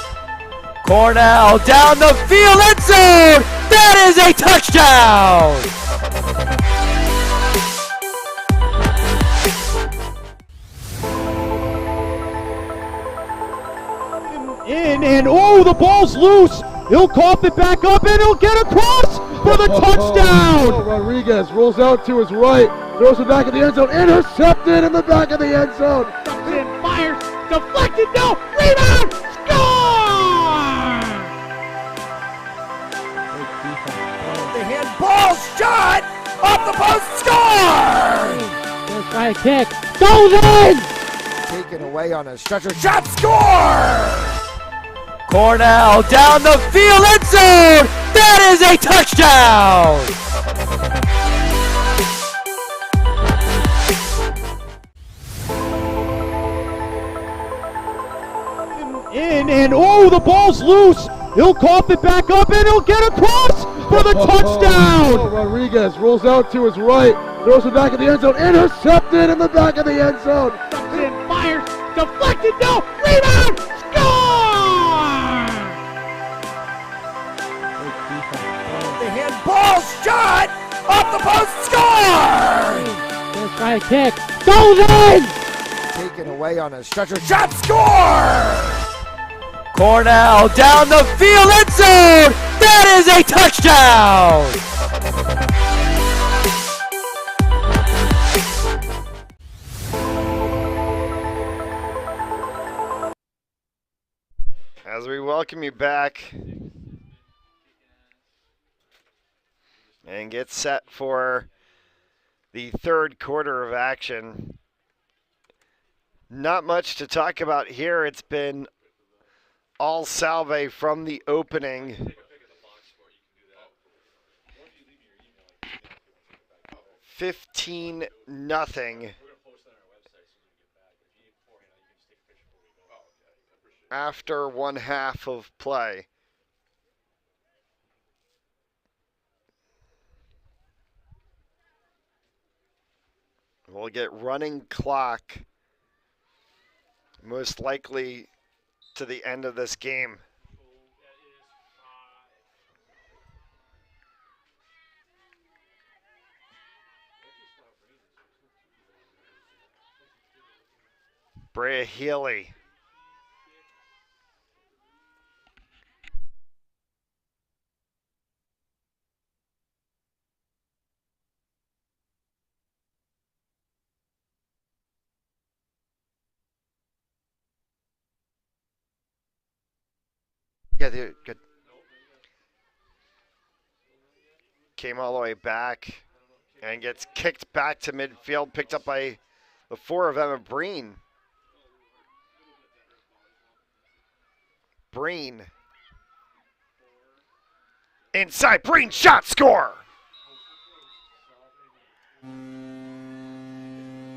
[SPEAKER 2] Cornell down the field, end zone! That is a touchdown!
[SPEAKER 1] And oh, the ball's loose. He'll cough it back up and he'll get across for the touchdown.
[SPEAKER 3] Rodriguez rolls out to his right, throws it back in the end zone, intercepted in the back of the end zone.
[SPEAKER 1] And fires, deflected, no, rebound, score!
[SPEAKER 2] The handball shot off the post, score!
[SPEAKER 1] Gonna try a kick, goes in!
[SPEAKER 2] Taken away on a stretcher, shot, score! Cornell down the field, end zone! That is a touchdown!
[SPEAKER 1] And oh, the ball's loose. He'll cough it back up and he'll get across for the touchdown.
[SPEAKER 3] Rodriguez rolls out to his right, throws it back in the end zone, intercepted in the back of the end zone.
[SPEAKER 1] And fires, deflected, no, rebound, score!
[SPEAKER 2] The handball shot off the post, score!
[SPEAKER 1] Gonna try a kick, goes in!
[SPEAKER 2] Taken away on a stretcher, shot, score! Cornell down the field, end zone! That is a touchdown!
[SPEAKER 4] As we welcome you back and get set for the third quarter of action. Not much to talk about here. It's been all Salve from the opening. 15-0 after one half of play. We'll get running clock most likely to the end of this game. Brea Healy. Yeah, they're good. Came all the way back and gets kicked back to midfield, picked up by the 4 of Emma Breen. Breen. Inside, Breen shot, score!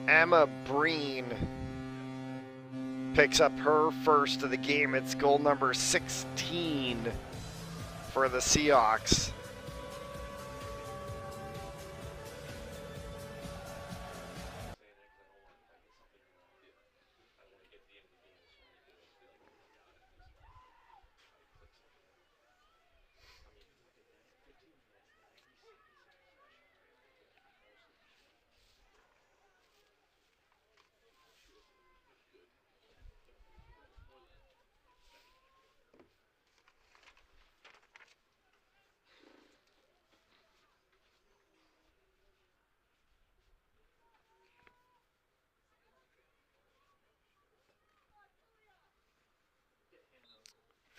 [SPEAKER 4] Emma Breen picks up her first of the game. It's goal number 16 for the Seahawks.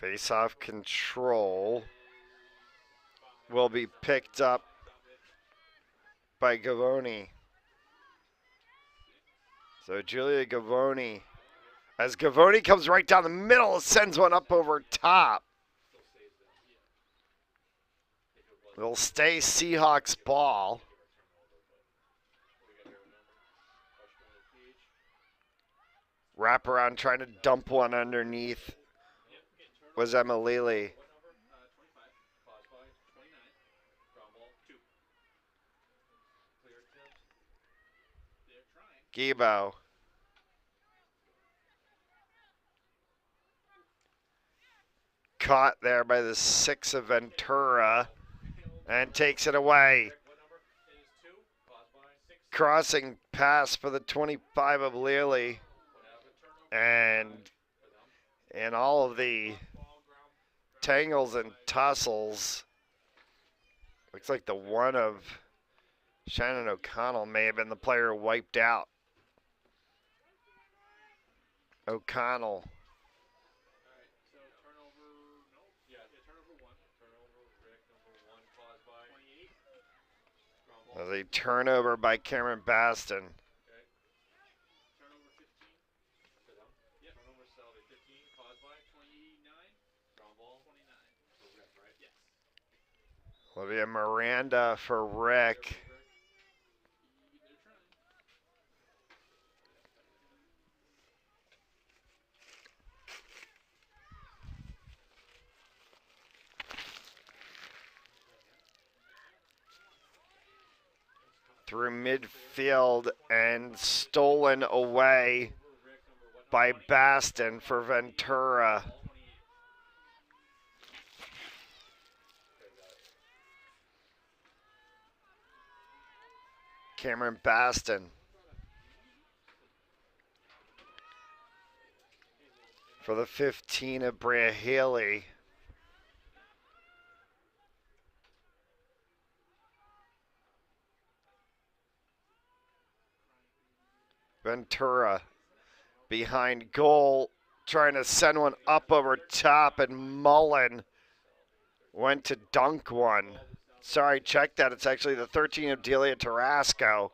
[SPEAKER 4] Face-off control. will be picked up by Gavoni. So Julia Gavoni, as Gavoni comes right down the middle, sends one up over top. It'll stay Seahawks ball. Wrap around trying to dump one underneath was Emma Lely. Gibo. Caught there by the 6 of Ventura and takes it away. Crossing pass for the 25 of Lely. And in all of the tangles and tussles, looks like the one of Shannon O'Connell may have been the player wiped out. O'Connell. As a turnover by Cameron Baston. Olivia Miranda for Rick. Through midfield and stolen away by Baston for Ventura. Cameron Baston. For the 15 of Brea Haley. Ventura behind goal, trying to send one up over top, and Mullen went to dunk one. Sorry, check that. It's actually the 13 of Delia Tarasco.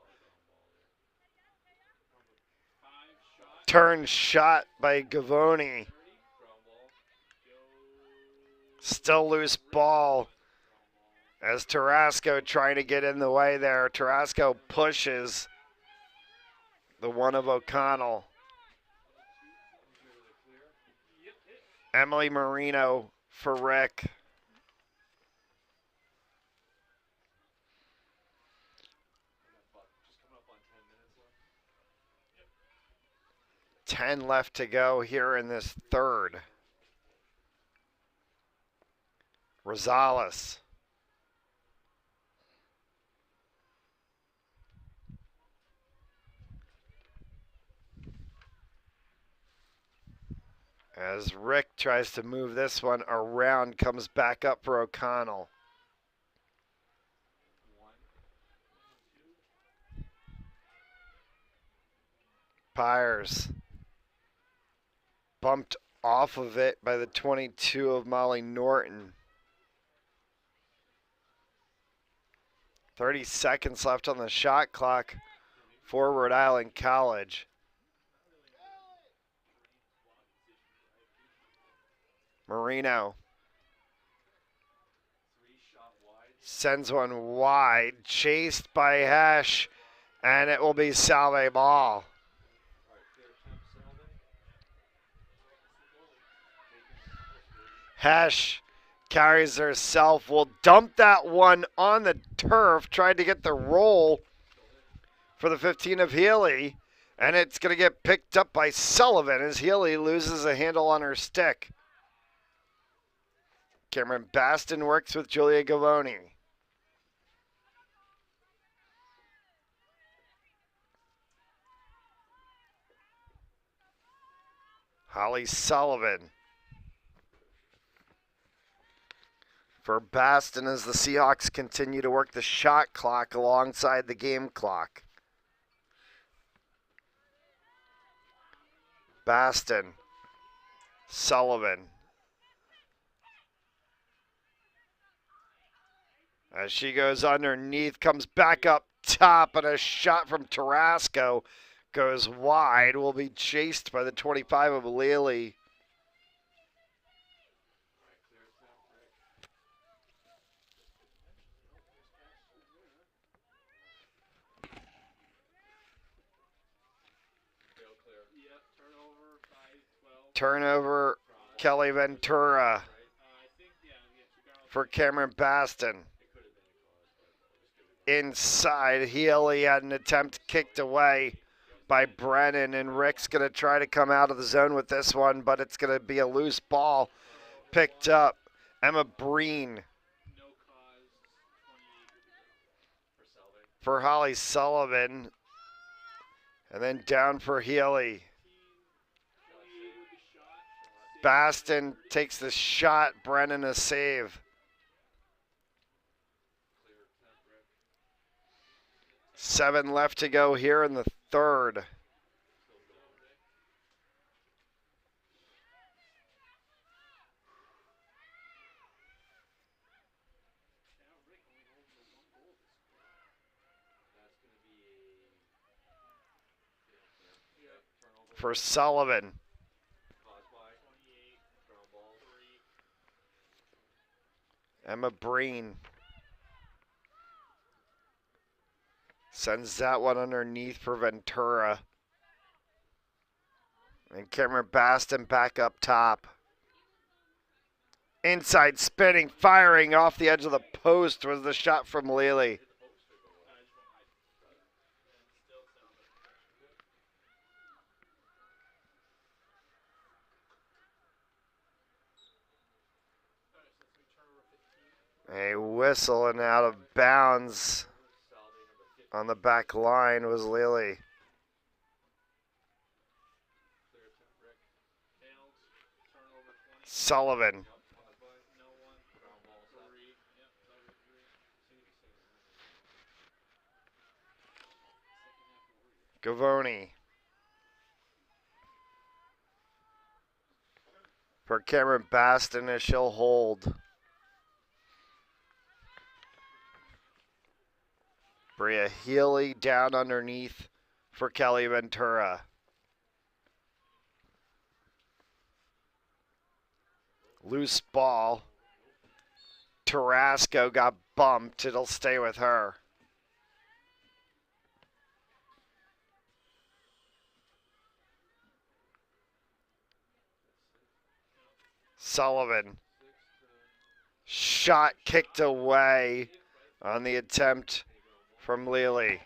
[SPEAKER 4] Turn shot by Gavoni. Still loose ball as Tarasco trying to get in the way there. Tarasco pushes the one of O'Connell. Emily Marino for Rick. Ten left to go here in this third. Rosales. As Rick tries to move this one around, comes back up for O'Connell. Pyers. Bumped off of it by the 22 of Molly Norton. 30 seconds left on the shot clock for Rhode Island College. Marino sends one wide, chased by Hesh, and it will be Salve ball. Hesh carries herself, will dump that one on the turf, tried to get the roll for the 15 of Healy, and it's going to get picked up by Sullivan as Healy loses a handle on her stick. Cameron Baston works with Julia Gavoni. Holly Sullivan for Baston as the Seahawks continue to work the shot clock alongside the game clock. Baston, Sullivan. As she goes underneath, comes back up top, and a shot from Tarasco goes wide. Will be chased by the 25 of Lely. Turnover, Kelly Ventura for Cameron Baston. Inside, Healy had an attempt kicked away by Brennan, and Rick's going to try to come out of the zone with this one, but it's going to be a loose ball picked up. Emma Breen for Holly Sullivan, and then down for Healy. Baston takes the shot, Brennan a save. Seven left to go here in the third. For Sullivan. Emma Breen sends that one underneath for Ventura. And Cameron Baston back up top. Inside spinning, firing off the edge of the post was the shot from Lely. A whistle and out of bounds on the back line was Lily. Sullivan. Gavoni. For Cameron Baston as she'll hold. Bria Healy down underneath for Kelly Ventura. Loose ball. Tarasco got bumped. It'll stay with her. Sullivan. Shot kicked away on the attempt from Lely.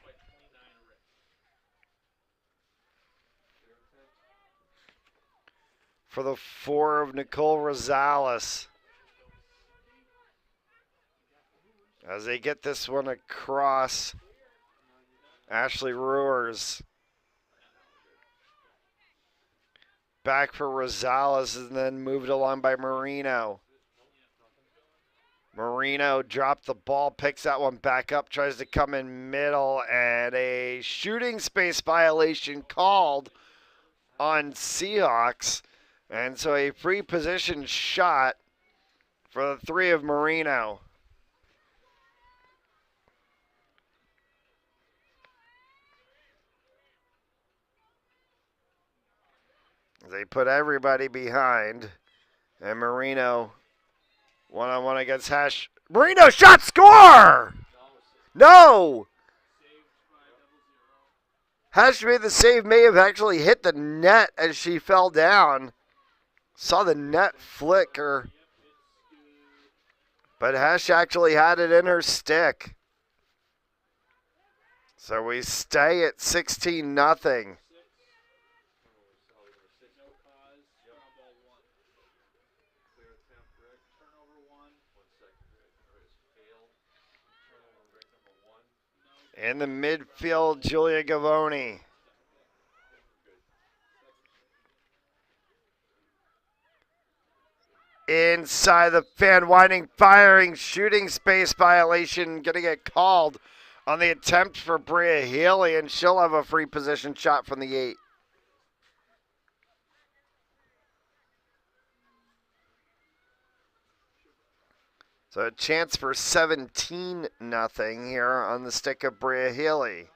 [SPEAKER 4] For the 4 of Nicole Rosales. As they get this one across, Ashley Ruers. Back for Rosales and then moved along by Marino. Marino dropped the ball, picks that one back up, tries to come in middle, and a shooting space violation called on Seahawks. And so a free position shot for the 3 of Marino. They put everybody behind, and Marino one-on-one against Hash. Marino shot, score! No! Hash made the save, may have actually hit the net as she fell down. Saw the net flicker. But Hash actually had it in her stick. So we stay at 16-0. In the midfield, Julia Gavoni. Inside the fan, winding, firing, shooting space violation. Going to get called on the attempt for Bria Healy, and she'll have a free position shot from the 8. So a chance for 17-0 here on the stick of Bria Healy.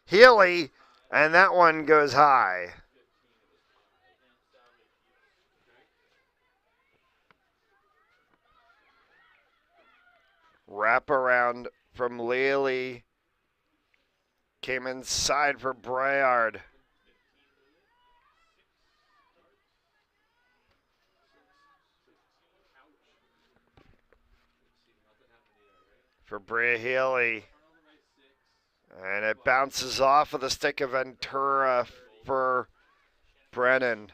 [SPEAKER 4] Healy, and that one goes high. Wrap around from Lealy. Came inside for Brayard. For Bria Healy. And it bounces off of the stick of Ventura for Brennan.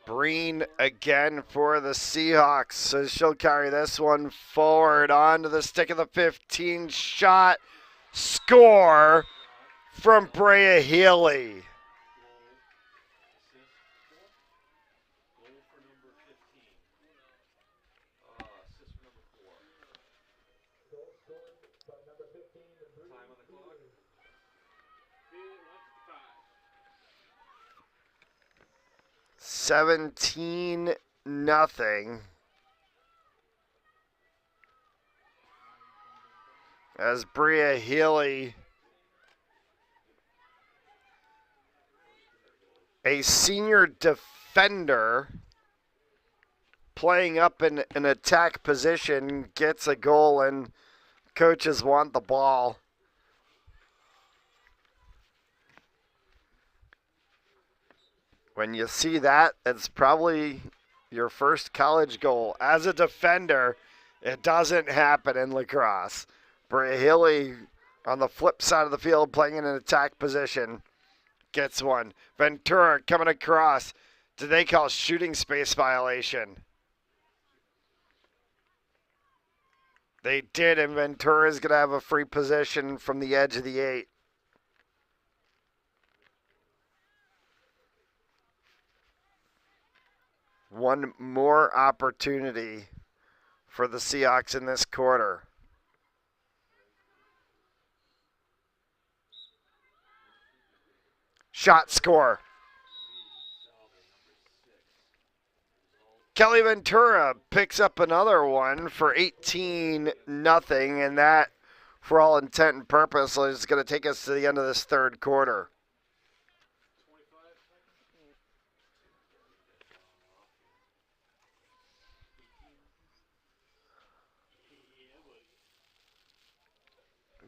[SPEAKER 4] Breen again for the Seahawks. So she'll carry this one forward onto the stick of the 15 shot. Score from Bria Healy. $17-0 as Bria Healy, a senior defender playing up in an attack position, gets a goal, and coaches want the ball. When you see that, it's probably your first college goal. As a defender, it doesn't happen in lacrosse. Bria Healy on the flip side of the field playing in an attack position gets one. Ventura coming across. Did they call shooting space violation? They did, and Ventura's going to have a free position from the edge of the 8. One more opportunity for the Seahawks in this quarter. Shot score. Kelly Ventura picks up another one for 18-0, and that, for all intent and purpose, is going to take us to the end of this third quarter.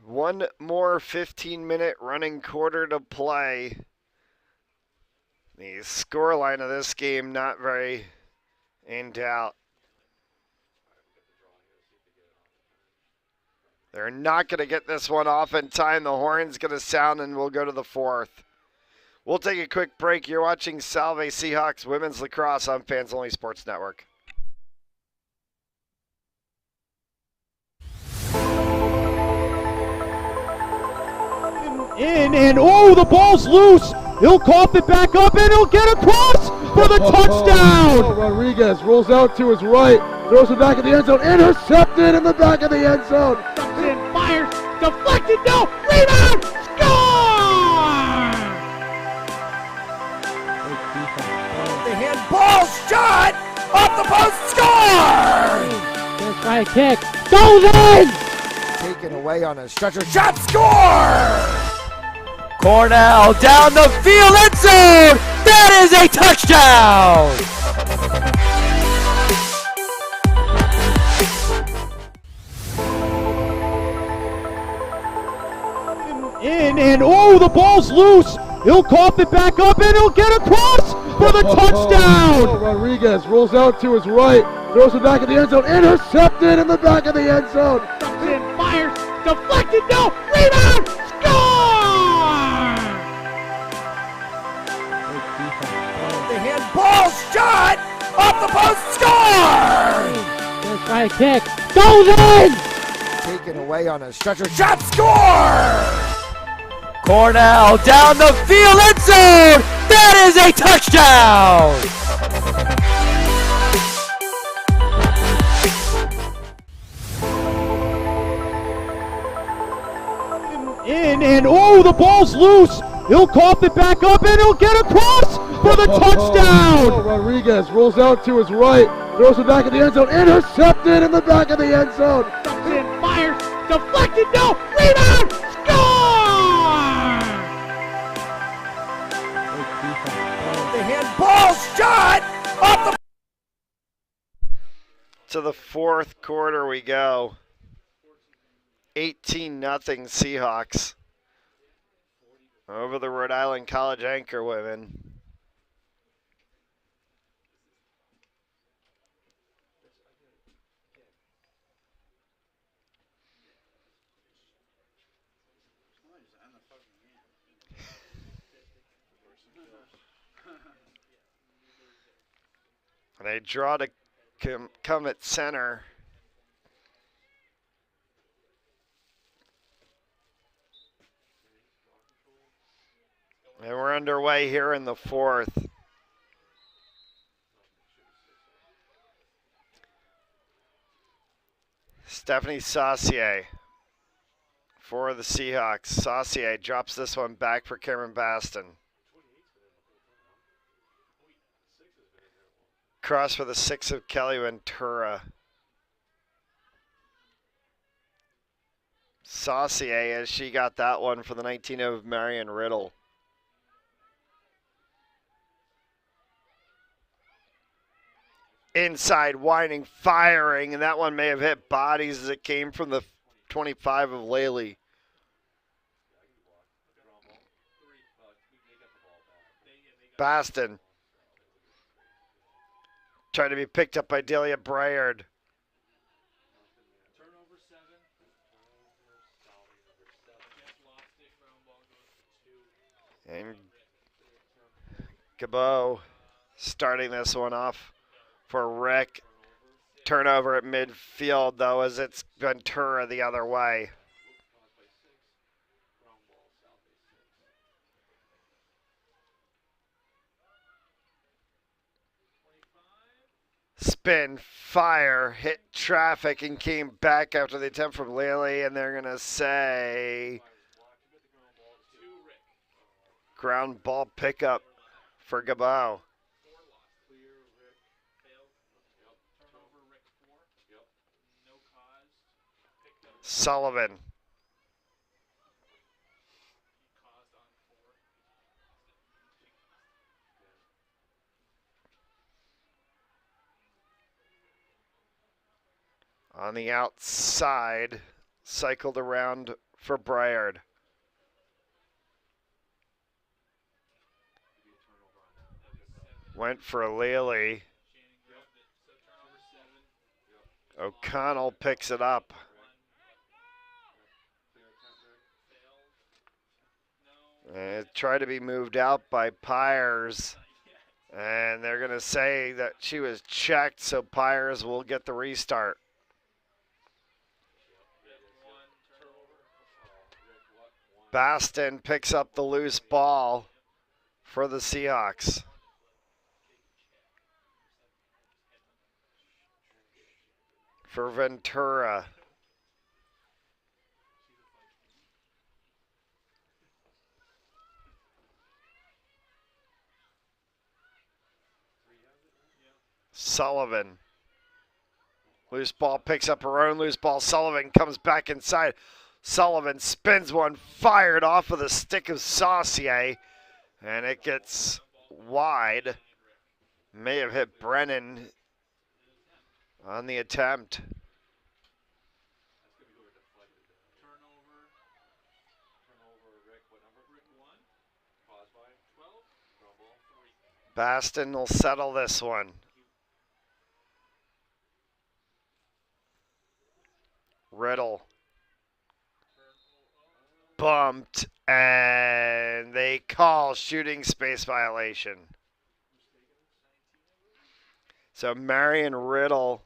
[SPEAKER 4] One more 15-minute running quarter to play. The scoreline of this game not very in doubt. They're not going to get this one off in time. The horn's going to sound and we'll go to the fourth. We'll take a quick break. You're watching Salve Seahawks Women's Lacrosse on Fans Only Sports Network.
[SPEAKER 1] And oh, the ball's loose. He'll cough it back up and he'll get across for the touchdown.
[SPEAKER 3] Rodriguez rolls out to his right, throws it back in the end zone, intercepted in the back of the end zone.
[SPEAKER 1] And fires, deflected, no, rebound, score!
[SPEAKER 2] The handball shot off the post, score!
[SPEAKER 1] Let's try a kick, goes in!
[SPEAKER 2] Taken away on a stretcher, shot, score! Cornell down the field, end zone! That is a touchdown!
[SPEAKER 1] And oh, the ball's loose. He'll cough it back up and he'll get across for the touchdown.
[SPEAKER 3] Rodriguez rolls out to his right, throws it back in the end zone, intercepted in the back of the end zone.
[SPEAKER 1] And fires, deflected, no, rebound, score!
[SPEAKER 2] The handball shot off the post, score!
[SPEAKER 1] Let's try a kick, goes in!
[SPEAKER 2] Taken away on a stretcher, shot, score! Cornell down the field, end zone! That is a touchdown!
[SPEAKER 1] And oh, the ball's loose. He'll cough it back up and he'll get across for the touchdown.
[SPEAKER 3] Rodriguez rolls out to his right, throws it back in the end zone, intercepted in the back of the end zone.
[SPEAKER 1] Comes in, fires, deflected, no, rebound, score!
[SPEAKER 2] The handball shot off the.
[SPEAKER 4] To the fourth quarter we go. 18-0 Seahawks over the Rhode Island College Anchorwomen. They draw to come at center. And we're underway here in the fourth. Stephanie Saucier for the Seahawks. Saucier drops this one back for Cameron Baston. Cross for the 6 of Kelly Ventura. Saucier, as she got that one for the 19 of Marion Riddle. Inside, winding, firing, and that one may have hit bodies as it came from the 25 of Laley. Baston. Trying to be picked up by Delia Brayard. And Cabot starting this one off for RIC. Turnover at midfield, though, as it's Ventura the other way. Spin, fire, hit traffic, and came back after the attempt from Lily, and they're going to say ground ball pickup for Gabao. Sullivan. On the outside, cycled around for Brayard. Went for Lely. O'Connell picks it up. And it tried to be moved out by Pyers. And they're going to say that she was checked, so Pyers will get the restart. Baston picks up the loose ball for the Seahawks. For Ventura. Sullivan. Loose ball picks up her own loose ball. Sullivan comes back inside. Sullivan spins one, fired off of the stick of Saucier, and it gets wide. May have hit Brennan on the attempt. Baston will settle this one. Riddle. Bumped, and they call shooting space violation. So Marion Riddle,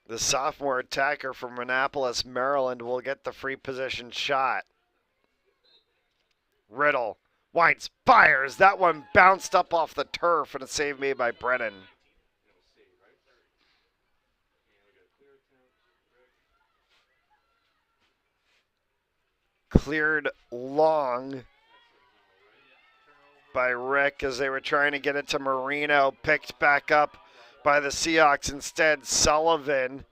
[SPEAKER 4] the sophomore attacker from Annapolis, Maryland, will get the free position shot. Riddle winds, fires. That one bounced up off the turf, and a save made by Brennan. cleared long by RIC as they were trying to get it to Marino. Picked back up by the Seahawks instead. Sullivan.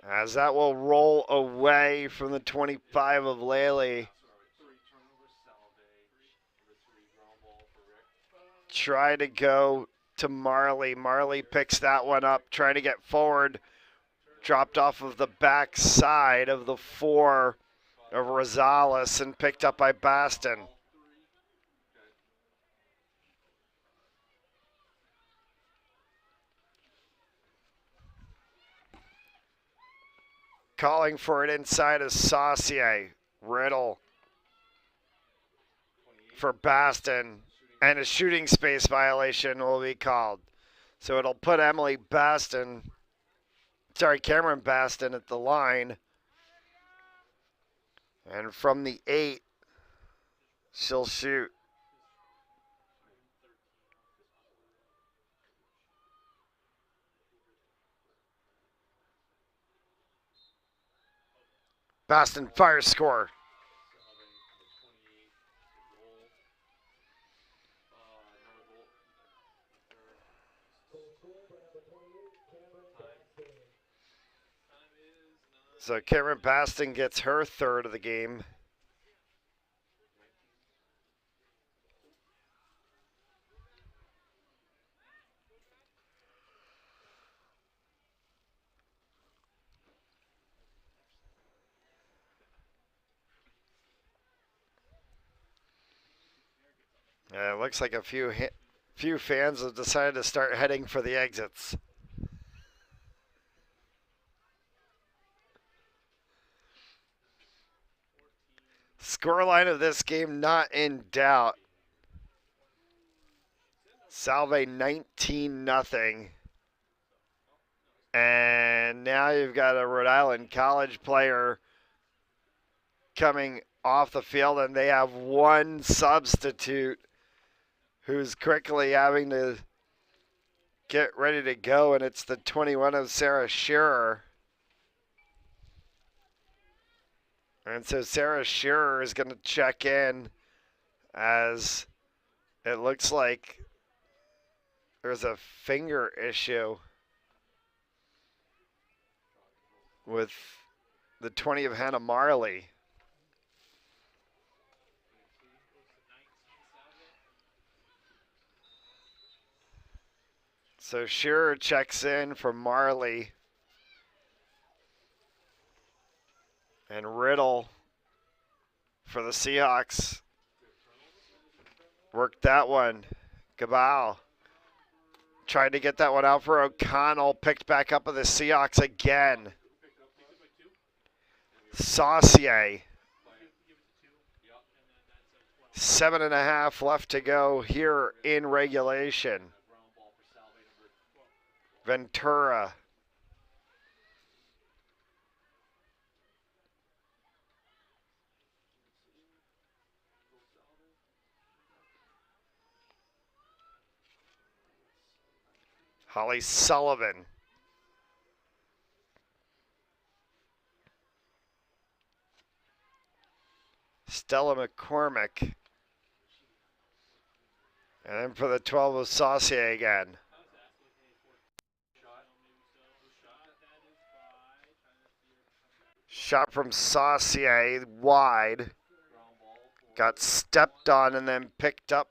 [SPEAKER 4] As that will roll away from the 25 of Laley. Try to go to Marley. Marley picks that one up, trying to get forward. Dropped off of the back side of the 4 of Rosales and picked up by Baston. Calling for it inside of Saucier. Riddle for Baston. And a shooting space violation will be called. So it'll put Cameron Baston at the line. And from the 8, she'll shoot. Baston fire score. So Cameron Baston gets her 3rd of the game. It looks like a few fans have decided to start heading for the exits. Scoreline of this game not in doubt. Salve 19-0. And now you've got a Rhode Island College player coming off the field, and they have one substitute who's quickly having to get ready to go, and it's the 21 of Sarah Shearer. And so Sarah Shearer is going to check in, as it looks like there's a finger issue with the 20 of Hannah Marley. So Shearer checks in for Marley. And Riddle for the Seahawks. Worked that one. Cabal tried to get that one out for O'Connell. Picked back up with the Seahawks again. Saucier. 7.5 left to go here in regulation. Ventura. Holly Sullivan. Stella McCormick. And then for the 12 of Saucier again. Shot from Saucier wide. Got stepped on and then picked up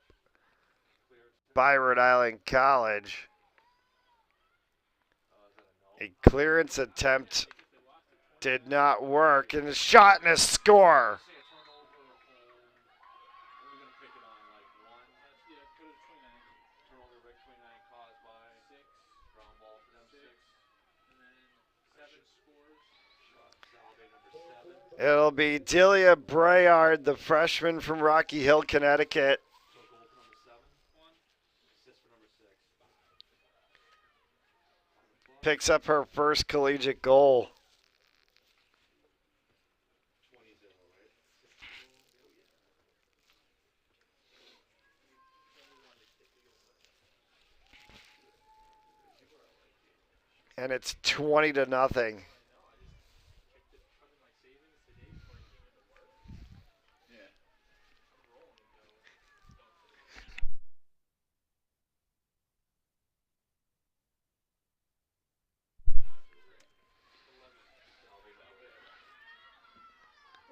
[SPEAKER 4] by Rhode Island College. A clearance attempt did not work, and a shot and a score. It'll be Delia Brayard, the freshman from Rocky Hill, Connecticut. Picks up her first collegiate goal. And it's 20-0.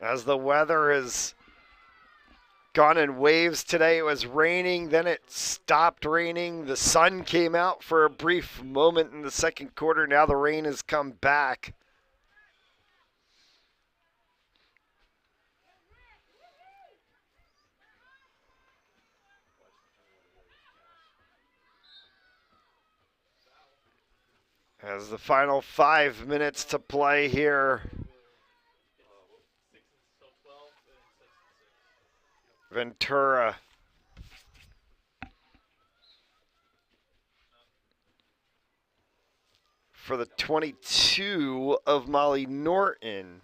[SPEAKER 4] as the weather has gone in waves today. It was raining, then it stopped raining. The sun came out for a brief moment in the second quarter. Now the rain has come back. As the final 5 minutes to play here. Ventura. For the 22 of Molly Norton.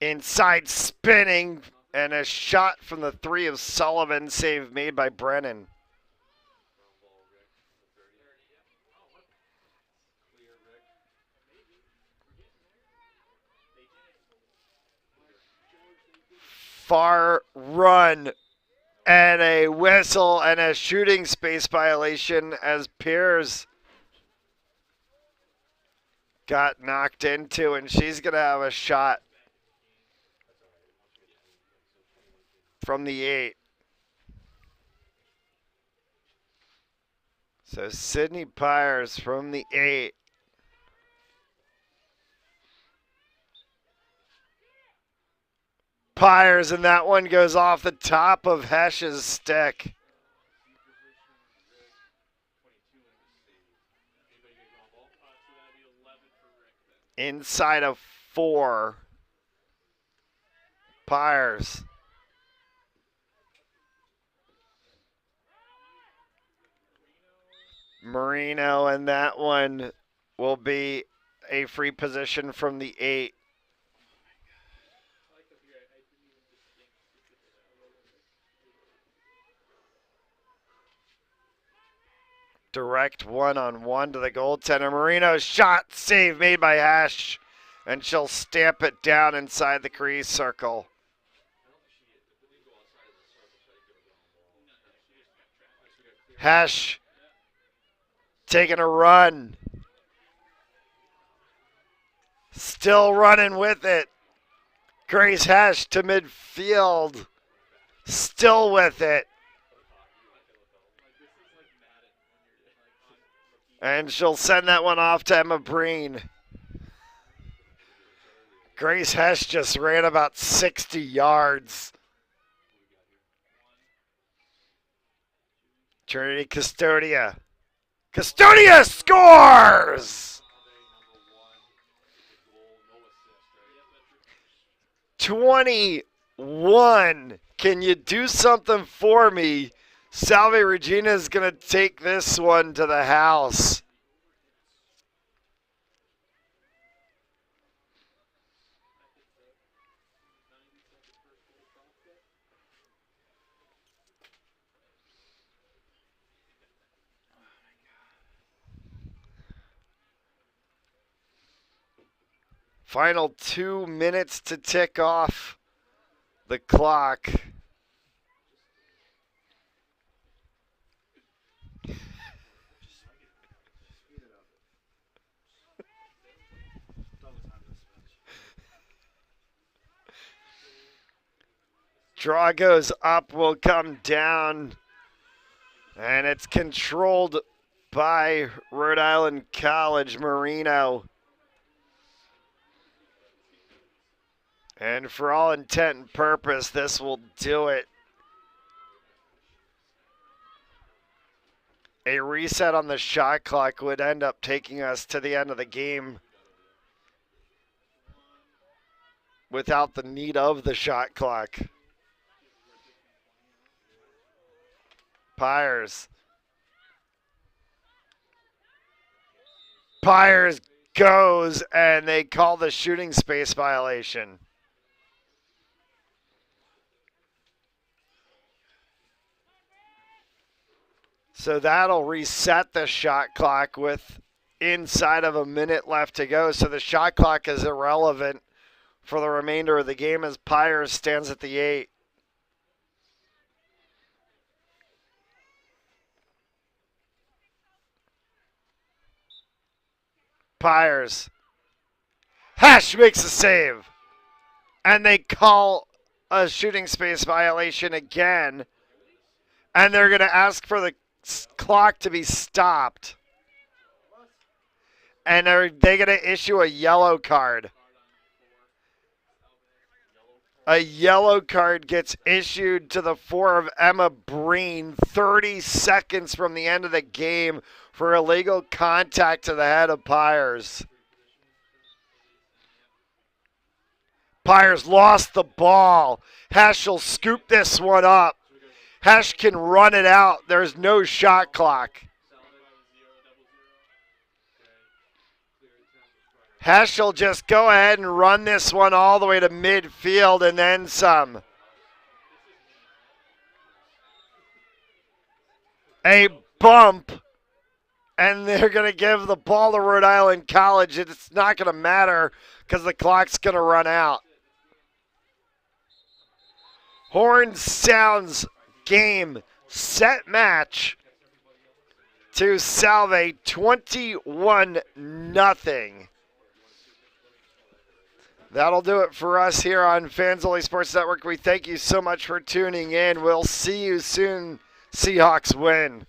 [SPEAKER 4] Inside spinning and a shot from the 3 of Sullivan, save made by Brennan. Far run and a whistle and a shooting space violation as Piers got knocked into, and she's going to have a shot from the 8. So Sydney Piers from the 8. Piers, and that one goes off the top of Hesch's stick. Inside of 4. Piers. Marino, and that one will be a free position from the 8. Direct one-on-one to the goaltender. Marino's shot, save made by Hesch, and she'll stamp it down inside the crease circle. Hesch taking a run. Still running with it. Grace Hesch to midfield. Still with it. And she'll send that one off to Emma Breen. Grace Hesch just ran about 60 yards. Trinity Custodia. Custodia scores! 21. Can you do something for me? Salve Regina is going to take this one to the house. Final 2 minutes to tick off the clock. Draw goes up, will come down, and it's controlled by Rhode Island College. Marino. And for all intent and purpose, this will do it. A reset on the shot clock would end up taking us to the end of the game without the need of the shot clock. Piers. Piers goes, and they call the shooting space violation. So that'll reset the shot clock with inside of a minute left to go. So the shot clock is irrelevant for the remainder of the game as Piers stands at the 8. Piers Hash makes a save. And they call a shooting space violation again. And they're going to ask for the clock to be stopped. And are they going to issue a yellow card? A yellow card gets issued to the 4 of Emma Breen 30 seconds from the end of the game for illegal contact to the head of Pyers. Pyers lost the ball. Hash will scoop this one up. Hash can run it out. There's no shot clock. Hash will just go ahead and run this one all the way to midfield and then some. A bump, and they're going to give the ball to Rhode Island College. It's not going to matter because the clock's going to run out. Horn sounds, game, set, match to Salve 21-0. That'll do it for us here on Fans Only Sports Network. We thank you so much for tuning in. We'll see you soon. Seahawks win.